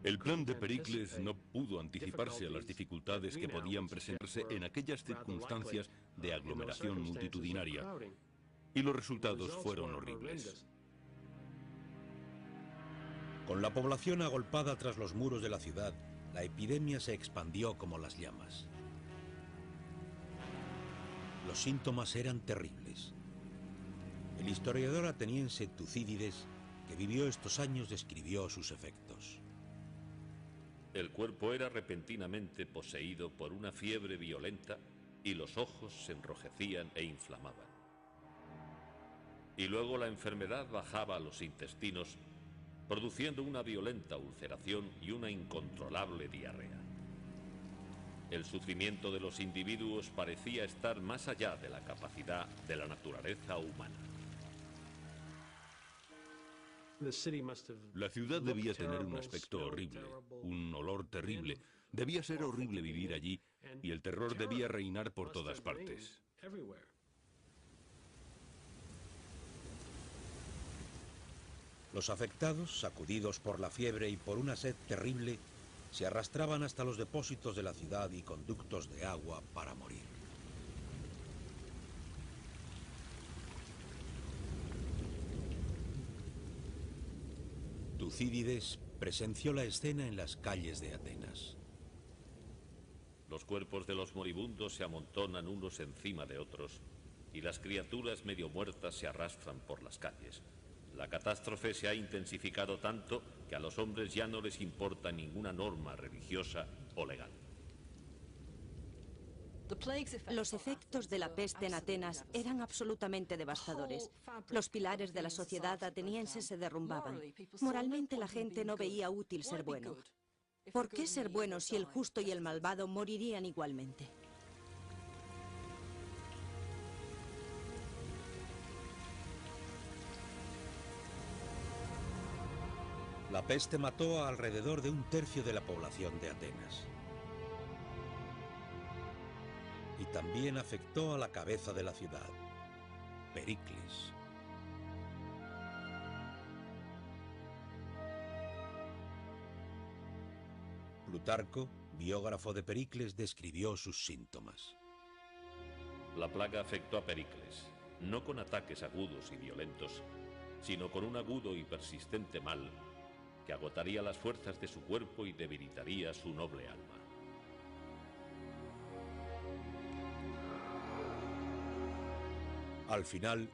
Speaker 3: El plan de Pericles no pudo anticiparse a las dificultades que podían presentarse en aquellas circunstancias de aglomeración multitudinaria, y los resultados fueron horribles.
Speaker 1: Con la población agolpada tras los muros de la ciudad, la epidemia se expandió como las llamas. Los síntomas eran terribles. El historiador ateniense Tucídides, que vivió estos años, describió sus efectos.
Speaker 2: El cuerpo era repentinamente poseído por una fiebre violenta y los ojos se enrojecían e inflamaban. Y luego la enfermedad bajaba a los intestinos, produciendo una violenta ulceración y una incontrolable diarrea. El sufrimiento de los individuos parecía estar más allá de la capacidad de la naturaleza humana.
Speaker 3: La ciudad debía tener un aspecto horrible, un olor terrible. Debía ser horrible vivir allí y el terror debía reinar por todas partes.
Speaker 1: Los afectados, sacudidos por la fiebre y por una sed terrible, se arrastraban hasta los depósitos de la ciudad y conductos de agua para morir. Tucídides presenció la escena en las calles de Atenas.
Speaker 2: Los cuerpos de los moribundos se amontonan unos encima de otros y las criaturas medio muertas se arrastran por las calles. La catástrofe se ha intensificado tanto que a los hombres ya no les importa ninguna norma religiosa o legal.
Speaker 6: Los efectos de la peste en Atenas eran absolutamente devastadores. Los pilares de la sociedad ateniense se derrumbaban. Moralmente la gente no veía útil ser bueno. ¿Por qué ser bueno si el justo y el malvado morirían igualmente?
Speaker 1: La peste mató a alrededor de un tercio de la población de Atenas. Y también afectó a la cabeza de la ciudad, Pericles. Plutarco, biógrafo de Pericles, describió sus síntomas.
Speaker 2: La plaga afectó a Pericles, no con ataques agudos y violentos, sino con un agudo y persistente mal que agotaría las fuerzas de su cuerpo y debilitaría su noble alma.
Speaker 1: Al final,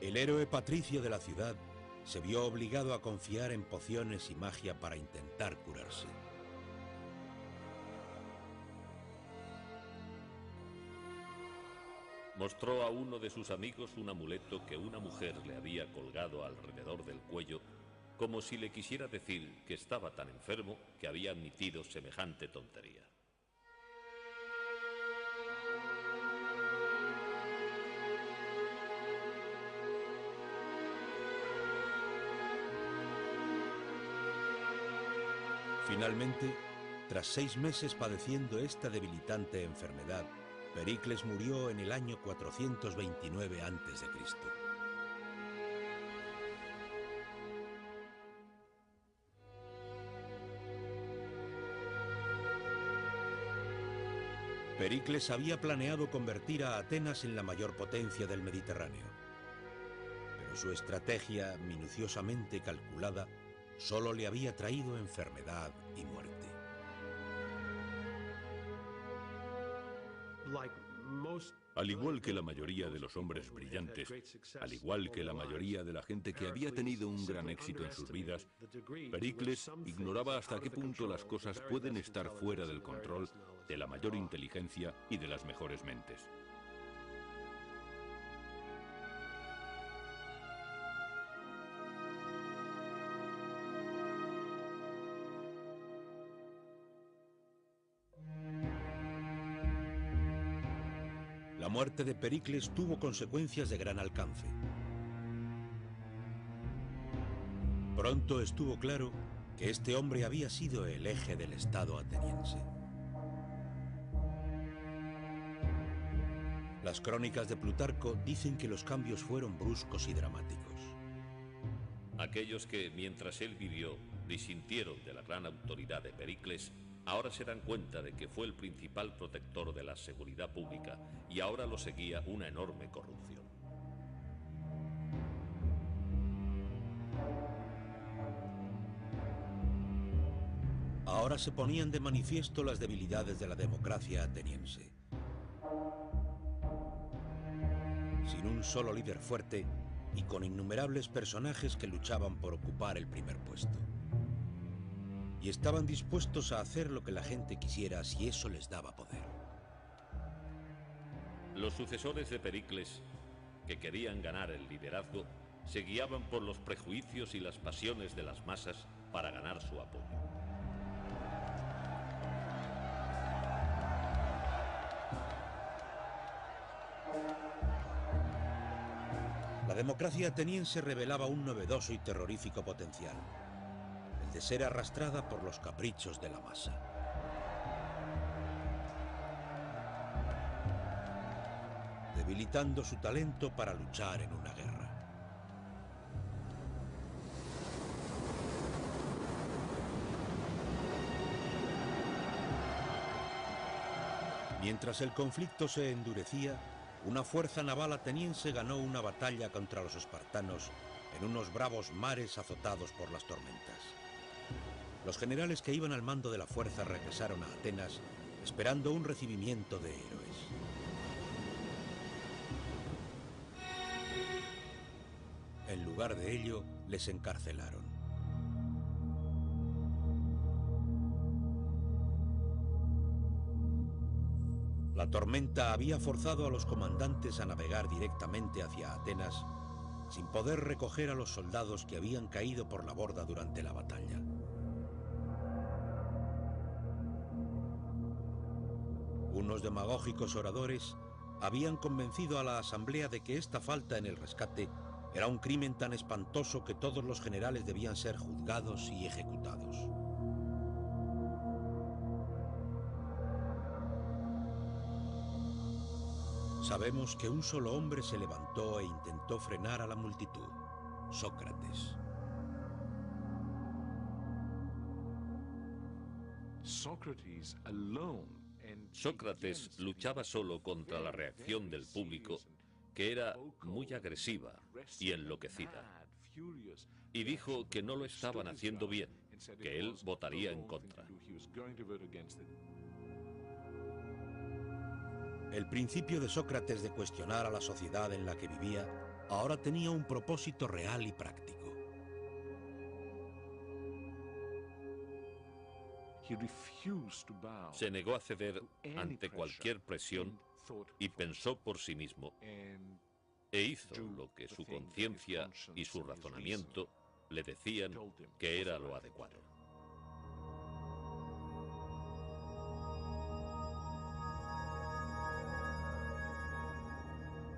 Speaker 1: el héroe patricio de la ciudad se vio obligado a confiar en pociones y magia para intentar curarse.
Speaker 2: Mostró a uno de sus amigos un amuleto que una mujer le había colgado alrededor del cuello, como si le quisiera decir que estaba tan enfermo que había admitido semejante tontería.
Speaker 1: Finalmente, tras 6 meses padeciendo esta debilitante enfermedad, Pericles murió en el año 429 a.C. Pericles había planeado convertir a Atenas en la mayor potencia del Mediterráneo. Pero su estrategia, minuciosamente calculada, solo le había traído enfermedad y muerte.
Speaker 3: Al igual que la mayoría de los hombres brillantes, al igual que la mayoría de la gente que había tenido un gran éxito en sus vidas, Pericles ignoraba hasta qué punto las cosas pueden estar fuera del control de la mayor inteligencia y de las mejores mentes.
Speaker 1: La muerte de Pericles tuvo consecuencias de gran alcance. Pronto estuvo claro que este hombre había sido el eje del Estado ateniense. Las crónicas de Plutarco dicen que los cambios fueron bruscos y dramáticos.
Speaker 2: Aquellos que, mientras él vivió, disintieron de la gran autoridad de Pericles, ahora se dan cuenta de que fue el principal protector de la seguridad pública y ahora lo seguía una enorme corrupción.
Speaker 1: Ahora se ponían de manifiesto las debilidades de la democracia ateniense. Sin un solo líder fuerte y con innumerables personajes que luchaban por ocupar el primer puesto. Y estaban dispuestos a hacer lo que la gente quisiera si eso les daba poder.
Speaker 2: Los sucesores de Pericles, que querían ganar el liderazgo, se guiaban por los prejuicios y las pasiones de las masas para ganar su apoyo.
Speaker 1: La democracia ateniense revelaba un novedoso y terrorífico potencial. De ser arrastrada por los caprichos de la masa. Debilitando su talento para luchar en una guerra. Mientras el conflicto se endurecía, una fuerza naval ateniense ganó una batalla contra los espartanos en unos bravos mares azotados por las tormentas. Los generales que iban al mando de la fuerza regresaron a Atenas esperando un recibimiento de héroes. En lugar de ello, les encarcelaron. La tormenta había forzado a los comandantes a navegar directamente hacia Atenas, sin poder recoger a los soldados que habían caído por la borda durante la batalla. Algunos demagógicos oradores habían convencido a la asamblea de que esta falta en el rescate era un crimen tan espantoso que todos los generales debían ser juzgados y ejecutados. Sabemos que un solo hombre se levantó e intentó frenar a la multitud: Sócrates.
Speaker 2: Sócrates luchaba solo contra la reacción del público, que era muy agresiva y enloquecida, y dijo que no lo estaban haciendo bien, que él votaría en contra.
Speaker 1: El principio de Sócrates de cuestionar a la sociedad en la que vivía ahora tenía un propósito real y práctico.
Speaker 2: Se negó a ceder ante cualquier presión y pensó por sí mismo, e hizo lo que su conciencia y su razonamiento le decían que era lo adecuado.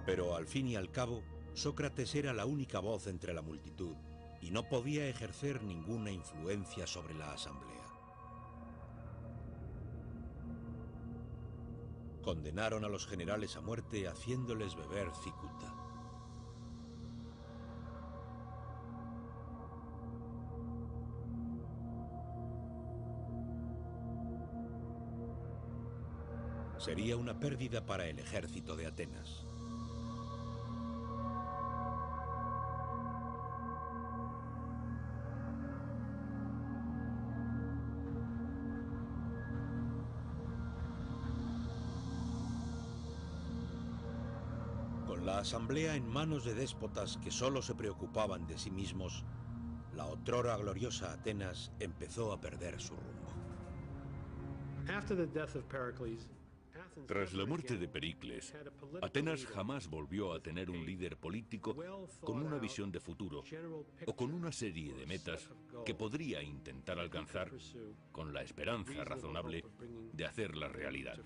Speaker 1: Pero al fin y al cabo, Sócrates era la única voz entre la multitud y no podía ejercer ninguna influencia sobre la asamblea. Condenaron a los generales a muerte haciéndoles beber cicuta. Sería una pérdida para el ejército de Atenas. La asamblea en manos de déspotas que solo se preocupaban de sí mismos, la otrora gloriosa Atenas empezó a perder su rumbo.
Speaker 3: Tras la muerte de Pericles, Atenas jamás volvió a tener un líder político con una visión de futuro o con una serie de metas que podría intentar alcanzar con la esperanza razonable de hacerla realidad.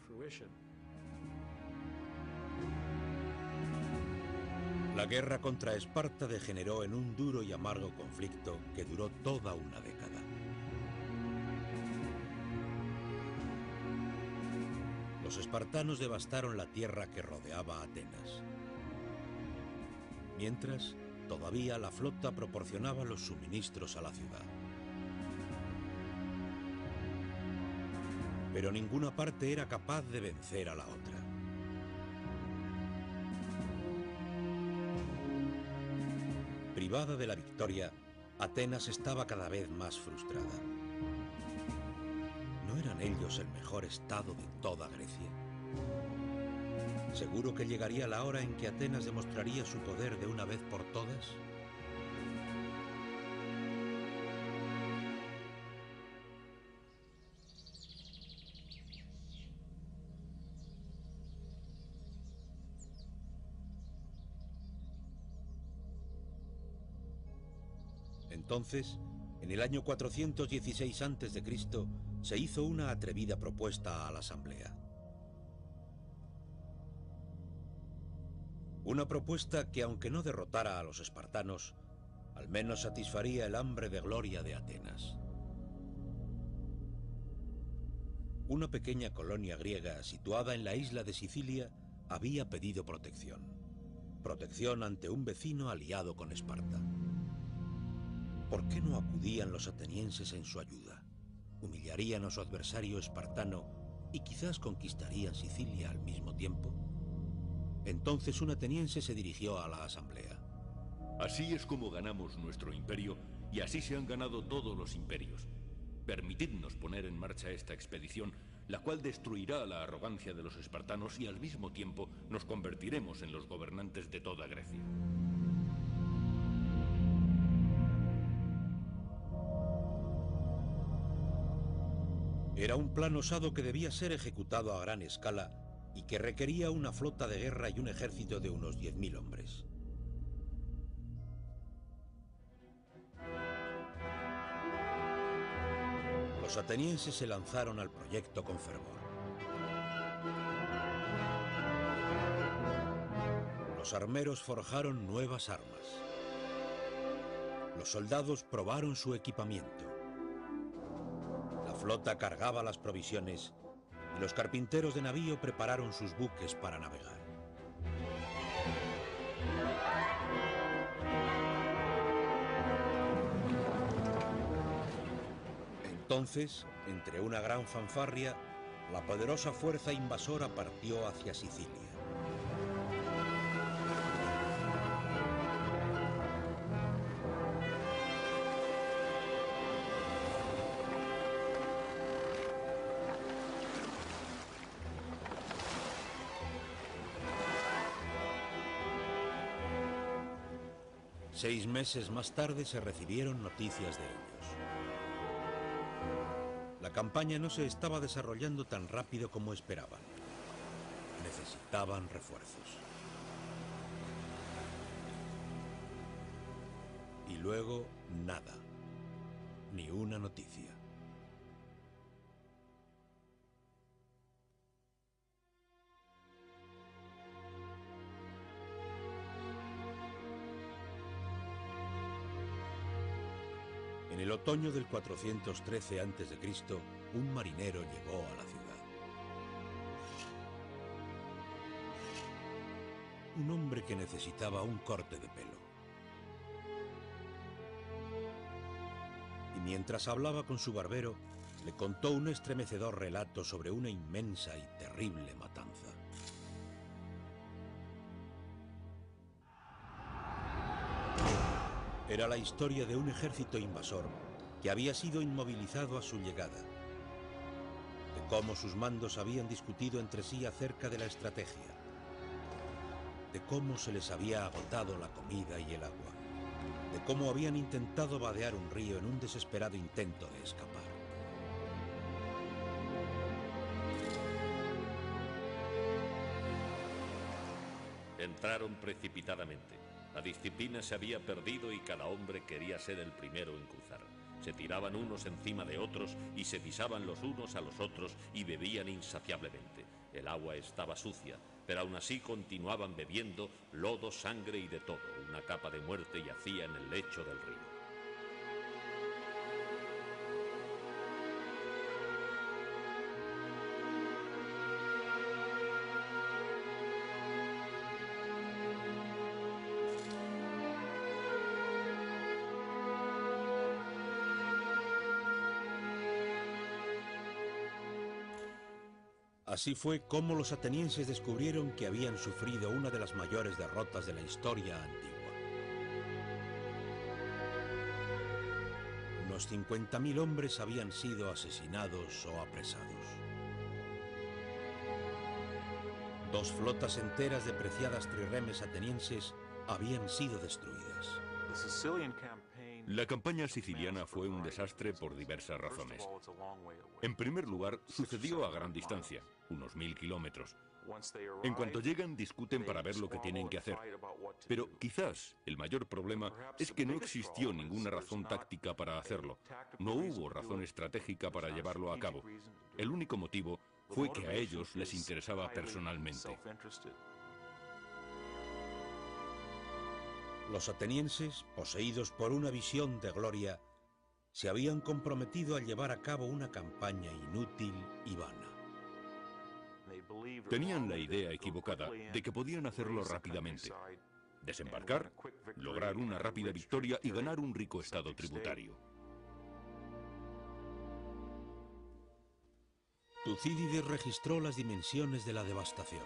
Speaker 1: La guerra contra Esparta degeneró en un duro y amargo conflicto que duró toda una década. Los espartanos devastaron la tierra que rodeaba a Atenas. Mientras, todavía la flota proporcionaba los suministros a la ciudad. Pero ninguna parte era capaz de vencer a la otra. Privada de la victoria, Atenas estaba cada vez más frustrada. ¿No eran ellos el mejor estado de toda Grecia? ¿Seguro que llegaría la hora en que Atenas demostraría su poder de una vez por todas? Entonces, en el año 416 a.C., se hizo una atrevida propuesta a la asamblea. Una propuesta que, aunque no derrotara a los espartanos, al menos satisfaría el hambre de gloria de Atenas. Una pequeña colonia griega situada en la isla de Sicilia había pedido protección. Protección ante un vecino aliado con Esparta. ¿Por qué no acudían los atenienses en su ayuda? ¿Humillarían a su adversario espartano y quizás conquistarían Sicilia al mismo tiempo? Entonces un ateniense se dirigió a la asamblea.
Speaker 3: Así es como ganamos nuestro imperio y así se han ganado todos los imperios. Permitidnos poner en marcha esta expedición, la cual destruirá la arrogancia de los espartanos y al mismo tiempo nos convertiremos en los gobernantes de toda Grecia.
Speaker 1: Era un plan osado que debía ser ejecutado a gran escala y que requería una flota de guerra y un ejército de unos 10.000 hombres. Los atenienses se lanzaron al proyecto con fervor. Los armeros forjaron nuevas armas. Los soldados probaron su equipamiento. La flota cargaba las provisiones y los carpinteros de navío prepararon sus buques para navegar. Entonces, entre una gran fanfarria, la poderosa fuerza invasora partió hacia Sicilia. Seis meses más tarde se recibieron noticias de ellos. La campaña no se estaba desarrollando tan rápido como esperaban. Necesitaban refuerzos. Y luego, nada. Ni una noticia. En el otoño del 413 a.C., un marinero llegó a la ciudad. Un hombre que necesitaba un corte de pelo. Y mientras hablaba con su barbero, le contó un estremecedor relato sobre una inmensa y terrible matanza. Era la historia de un ejército invasor que había sido inmovilizado a su llegada, de cómo sus mandos habían discutido entre sí acerca de la estrategia, de cómo se les había agotado la comida y el agua, de cómo habían intentado vadear un río en un desesperado intento de escapar.
Speaker 2: Entraron precipitadamente. La disciplina se había perdido y cada hombre quería ser el primero en cruzar. Se tiraban unos encima de otros y se pisaban los unos a los otros y bebían insaciablemente. El agua estaba sucia, pero aún así continuaban bebiendo lodo, sangre y de todo. Una capa de muerte yacía en el lecho del río.
Speaker 1: Así fue como los atenienses descubrieron que habían sufrido una de las mayores derrotas de la historia antigua. Unos 50.000 hombres habían sido asesinados o apresados. 2 flotas enteras de preciadas trirremes atenienses habían sido destruidas.
Speaker 3: La campaña siciliana fue un desastre por diversas razones. En primer lugar, sucedió a gran distancia, unos 1000 kilómetros. En cuanto llegan, discuten para ver lo que tienen que hacer. Pero quizás el mayor problema es que no existió ninguna razón táctica para hacerlo. No hubo razón estratégica para llevarlo a cabo. El único motivo fue que a ellos les interesaba personalmente.
Speaker 1: Los atenienses, poseídos por una visión de gloria, se habían comprometido a llevar a cabo una campaña inútil y vana.
Speaker 3: Tenían la idea equivocada de que podían hacerlo rápidamente. Desembarcar, lograr una rápida victoria y ganar un rico estado tributario.
Speaker 1: Tucídides registró las dimensiones de la devastación.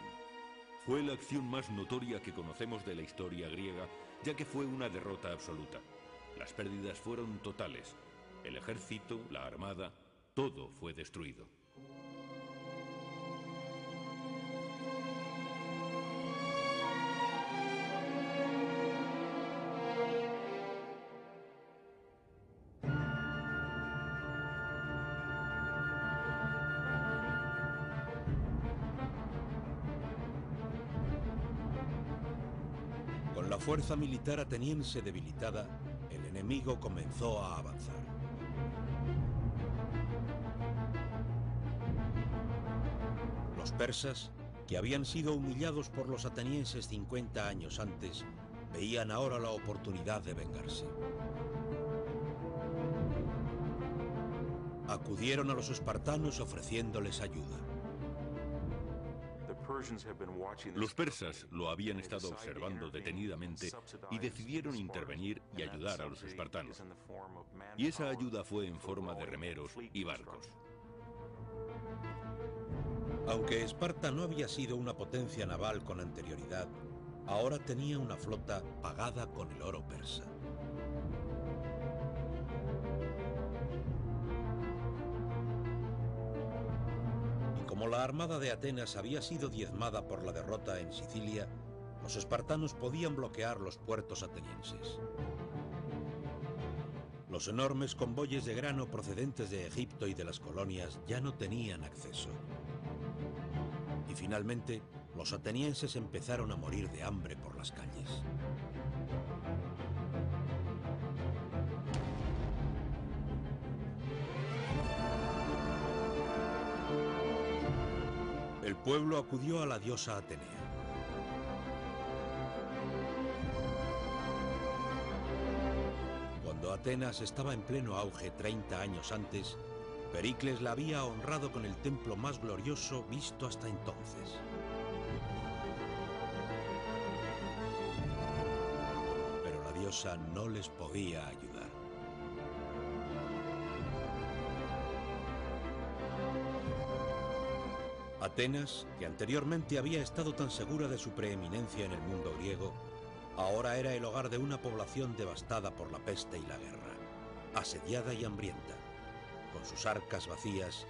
Speaker 3: Fue la acción más notoria que conocemos de la historia griega, ya que fue una derrota absoluta. Las pérdidas fueron totales. El ejército, la armada, todo fue destruido.
Speaker 1: Con la fuerza militar ateniense debilitada, el enemigo comenzó a avanzar. Los persas, que habían sido humillados por los atenienses 50 años antes, veían ahora la oportunidad de vengarse. Acudieron a los espartanos ofreciéndoles ayuda.
Speaker 3: Los persas lo habían estado observando detenidamente y decidieron intervenir y ayudar a los espartanos. Y esa ayuda fue en forma de remeros y barcos.
Speaker 1: Aunque Esparta no había sido una potencia naval con anterioridad, ahora tenía una flota pagada con el oro persa. Como la armada de Atenas había sido diezmada por la derrota en Sicilia, los espartanos podían bloquear los puertos atenienses. Los enormes convoyes de grano procedentes de Egipto y de las colonias ya no tenían acceso. Y finalmente, los atenienses empezaron a morir de hambre por las calles. El pueblo acudió a la diosa Atenea. Cuando Atenas estaba en pleno auge 30 años antes, Pericles la había honrado con el templo más glorioso visto hasta entonces. Pero la diosa no les podía ayudar. Atenas, que anteriormente había estado tan segura de su preeminencia en el mundo griego, ahora era el hogar de una población devastada por la peste y la guerra, asediada y hambrienta, con sus arcas vacías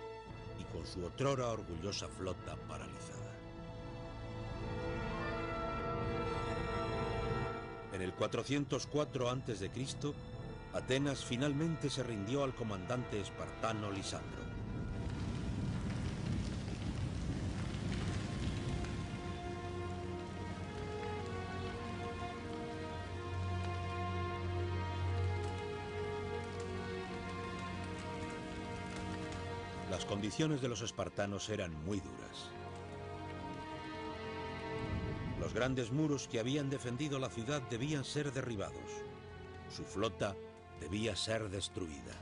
Speaker 1: y con su otrora orgullosa flota paralizada. En el 404 a.C., Atenas finalmente se rindió al comandante espartano Lisandro. Las condiciones de los espartanos eran muy duras. Los grandes muros que habían defendido la ciudad debían ser derribados. Su flota debía ser destruida.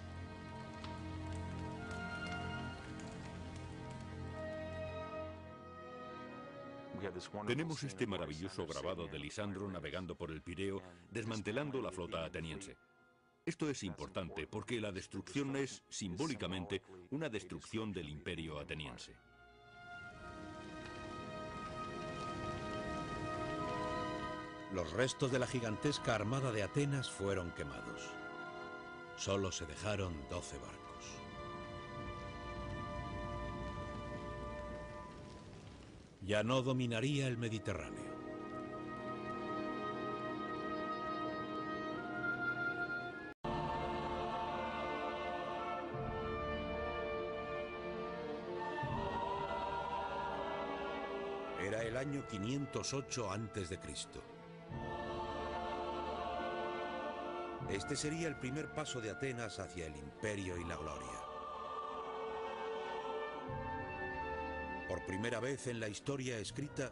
Speaker 3: Tenemos este maravilloso grabado de Lisandro navegando por el Pireo, desmantelando la flota ateniense. Esto es importante porque la destrucción es, simbólicamente, una destrucción del imperio ateniense.
Speaker 1: Los restos de la gigantesca armada de Atenas fueron quemados. Solo se dejaron 12 barcos. Ya no dominaría el Mediterráneo. Era el año 508 a.C. Este sería el primer paso de Atenas hacia el imperio y la gloria. Por primera vez en la historia escrita,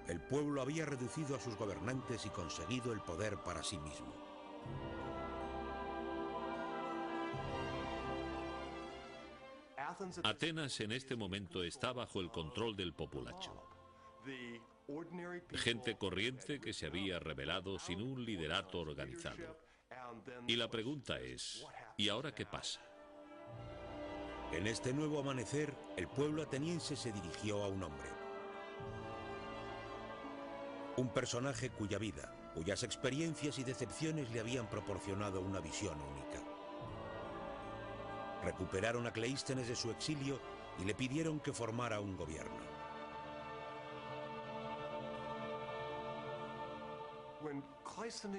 Speaker 1: el pueblo había reducido a sus gobernantes y conseguido el poder para sí mismo.
Speaker 2: Atenas en este momento está bajo el control del populacho. Gente corriente que se había rebelado sin un liderato organizado. Y la pregunta es, ¿y ahora qué pasa?
Speaker 1: En este nuevo amanecer, el pueblo ateniense se dirigió a un hombre. Un personaje cuya vida, cuyas experiencias y decepciones le habían proporcionado una visión única. Recuperaron a Cleístenes de su exilio y le pidieron que formara un gobierno.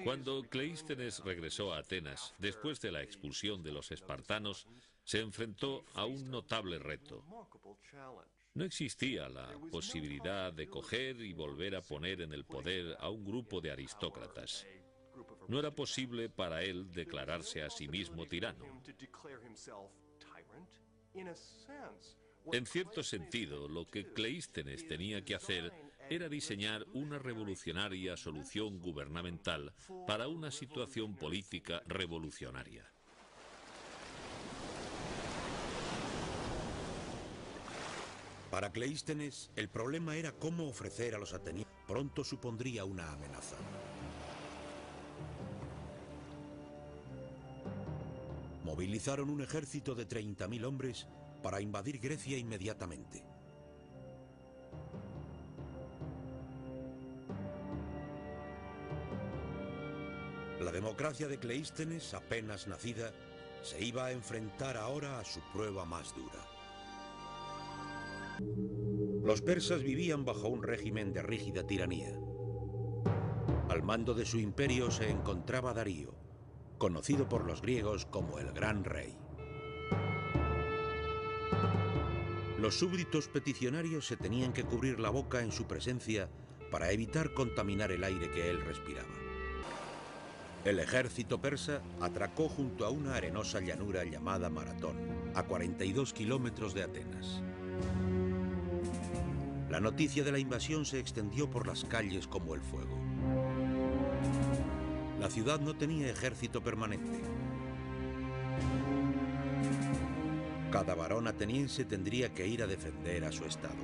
Speaker 2: Cuando Cleístenes regresó a Atenas, después de la expulsión de los espartanos, se enfrentó a un notable reto. No existía la posibilidad de coger y volver a poner en el poder a un grupo de aristócratas. No era posible para él declararse a sí mismo tirano. En cierto sentido, lo que Cleístenes tenía que hacer era diseñar una revolucionaria solución gubernamental para una situación política revolucionaria.
Speaker 1: Para Cleístenes, el problema era cómo ofrecer a los atenienses. Pronto supondría una amenaza. Movilizaron un ejército de 30.000 hombres para invadir Grecia inmediatamente. La democracia de Cleístenes, apenas nacida, se iba a enfrentar ahora a su prueba más dura. Los persas vivían bajo un régimen de rígida tiranía. Al mando de su imperio se encontraba Darío, conocido por los griegos como el Gran Rey. Los súbditos peticionarios se tenían que cubrir la boca en su presencia para evitar contaminar el aire que él respiraba. El ejército persa atracó junto a una arenosa llanura llamada Maratón, a 42 kilómetros de Atenas. La noticia de la invasión se extendió por las calles como el fuego. La ciudad no tenía ejército permanente. Cada varón ateniense tendría que ir a defender a su estado.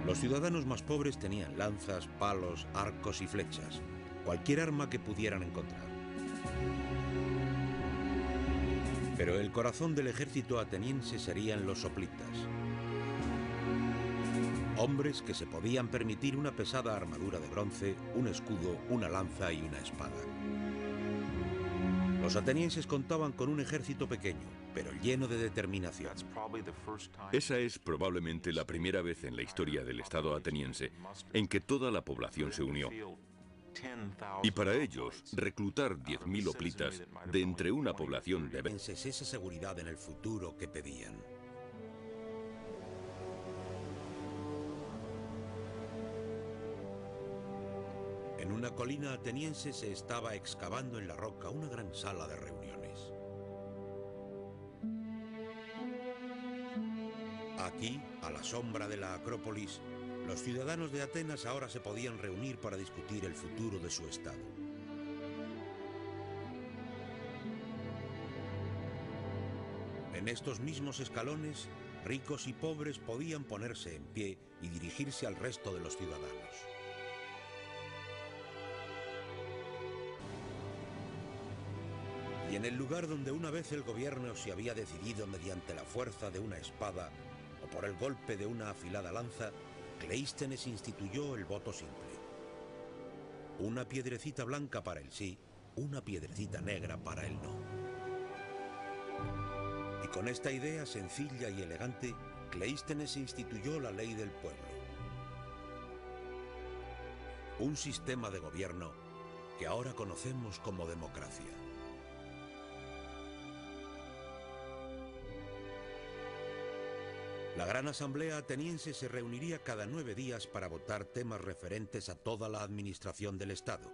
Speaker 1: Los ciudadanos más pobres tenían lanzas, palos, arcos y flechas, cualquier arma que pudieran encontrar. Pero el corazón del ejército ateniense serían los soplitas. Hombres que se podían permitir una pesada armadura de bronce, un escudo, una lanza y una espada. Los atenienses contaban con un ejército pequeño, pero lleno de determinación.
Speaker 3: Esa es probablemente la primera vez en la historia del Estado ateniense en que toda la población se unió. Y para ellos, reclutar 10.000 hoplitas de entre una población de...
Speaker 1: Esa seguridad en el futuro que pedían. En una colina ateniense se estaba excavando en la roca una gran sala de reuniones. Aquí, a la sombra de la Acrópolis, los ciudadanos de Atenas ahora se podían reunir para discutir el futuro de su estado. En estos mismos escalones, ricos y pobres podían ponerse en pie y dirigirse al resto de los ciudadanos. Y en el lugar donde una vez el gobierno se había decidido mediante la fuerza de una espada o por el golpe de una afilada lanza, Cleístenes instituyó el voto simple. Una piedrecita blanca para el sí, una piedrecita negra para el no. Y con esta idea sencilla y elegante, Cleístenes instituyó la ley del pueblo. Un sistema de gobierno que ahora conocemos como democracia. La Gran Asamblea ateniense se reuniría cada 9 días para votar temas referentes a toda la administración del Estado.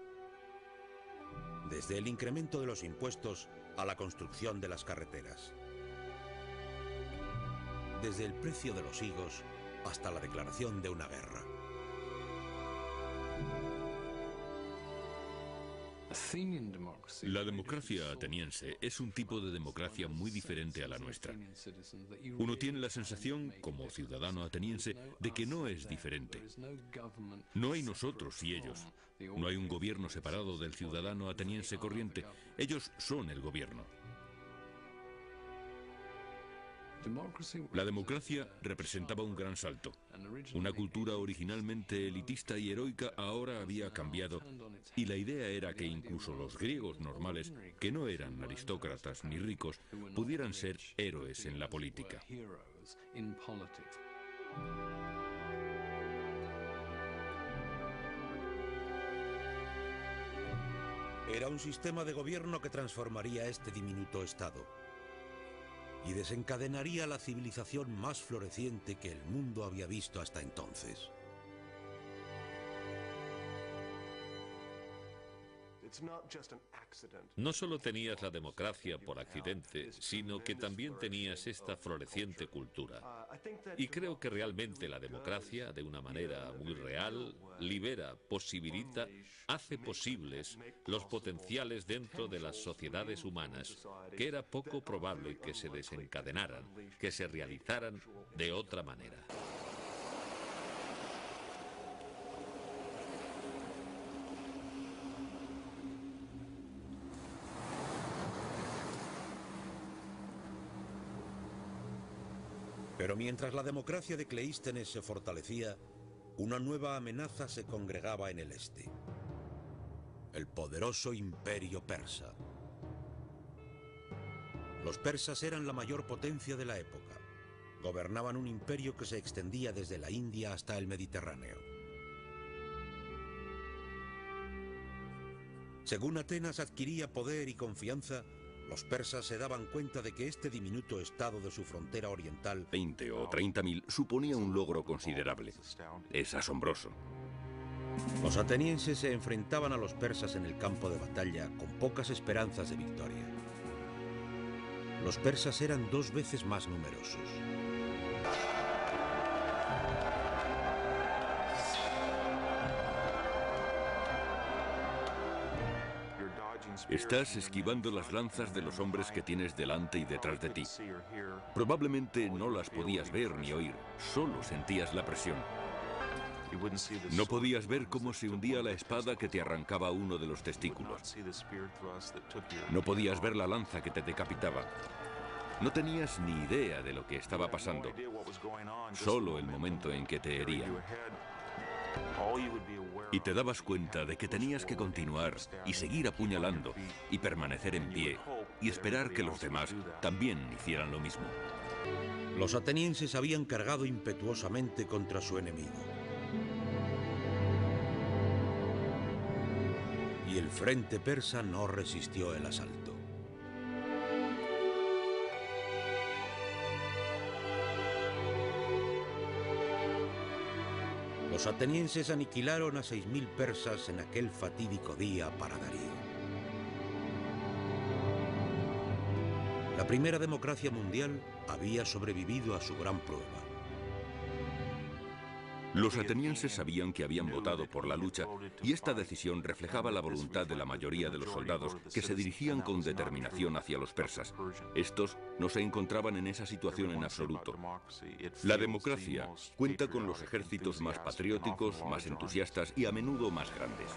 Speaker 1: Desde el incremento de los impuestos a la construcción de las carreteras. Desde el precio de los higos hasta la declaración de una guerra.
Speaker 3: La democracia ateniense es un tipo de democracia muy diferente a la nuestra. Uno tiene la sensación, como ciudadano ateniense, de que no es diferente. No hay nosotros y ellos. No hay un gobierno separado del ciudadano ateniense corriente. Ellos son el gobierno. La democracia representaba un gran salto. Una cultura originalmente elitista y heroica ahora había cambiado, y la idea era que incluso los griegos normales, que no eran aristócratas ni ricos, pudieran ser héroes en la política.
Speaker 1: Era un sistema de gobierno que transformaría este diminuto estado y desencadenaría la civilización más floreciente que el mundo había visto hasta entonces.
Speaker 2: No solo tenías la democracia por accidente, sino que también tenías esta floreciente cultura. Y creo que realmente la democracia, de una manera muy real, libera, posibilita, hace posibles los potenciales dentro de las sociedades humanas, que era poco probable que se desencadenaran, que se realizaran de otra manera.
Speaker 1: Pero mientras la democracia de Cleístenes se fortalecía, una nueva amenaza se congregaba en el este. El poderoso imperio persa. Los persas eran la mayor potencia de la época. Gobernaban un imperio que se extendía desde la India hasta el Mediterráneo. Según Atenas adquiría poder y confianza, los persas se daban cuenta de que este diminuto estado de su frontera oriental,
Speaker 3: 20 o 30.000, suponía un logro considerable. Es asombroso.
Speaker 1: Los atenienses se enfrentaban a los persas en el campo de batalla con pocas esperanzas de victoria. Los persas eran 2 veces más numerosos.
Speaker 3: Estás esquivando las lanzas de los hombres que tienes delante y detrás de ti. Probablemente no las podías ver ni oír, solo sentías la presión. No podías ver cómo se hundía la espada que te arrancaba uno de los testículos. No podías ver la lanza que te decapitaba. No tenías ni idea de lo que estaba pasando, solo el momento en que te herían. Y te dabas cuenta de que tenías que continuar y seguir apuñalando y permanecer en pie y esperar que los demás también hicieran lo mismo.
Speaker 1: Los atenienses habían cargado impetuosamente contra su enemigo. Y el frente persa no resistió el asalto. Los atenienses aniquilaron a 6.000 persas en aquel fatídico día para Darío. La primera democracia mundial había sobrevivido a su gran prueba.
Speaker 3: Los atenienses sabían que habían votado por la lucha y esta decisión reflejaba la voluntad de la mayoría de los soldados que se dirigían con determinación hacia los persas. Estos no se encontraban en esa situación en absoluto. La democracia cuenta con los ejércitos más patrióticos, más entusiastas y a menudo más grandes.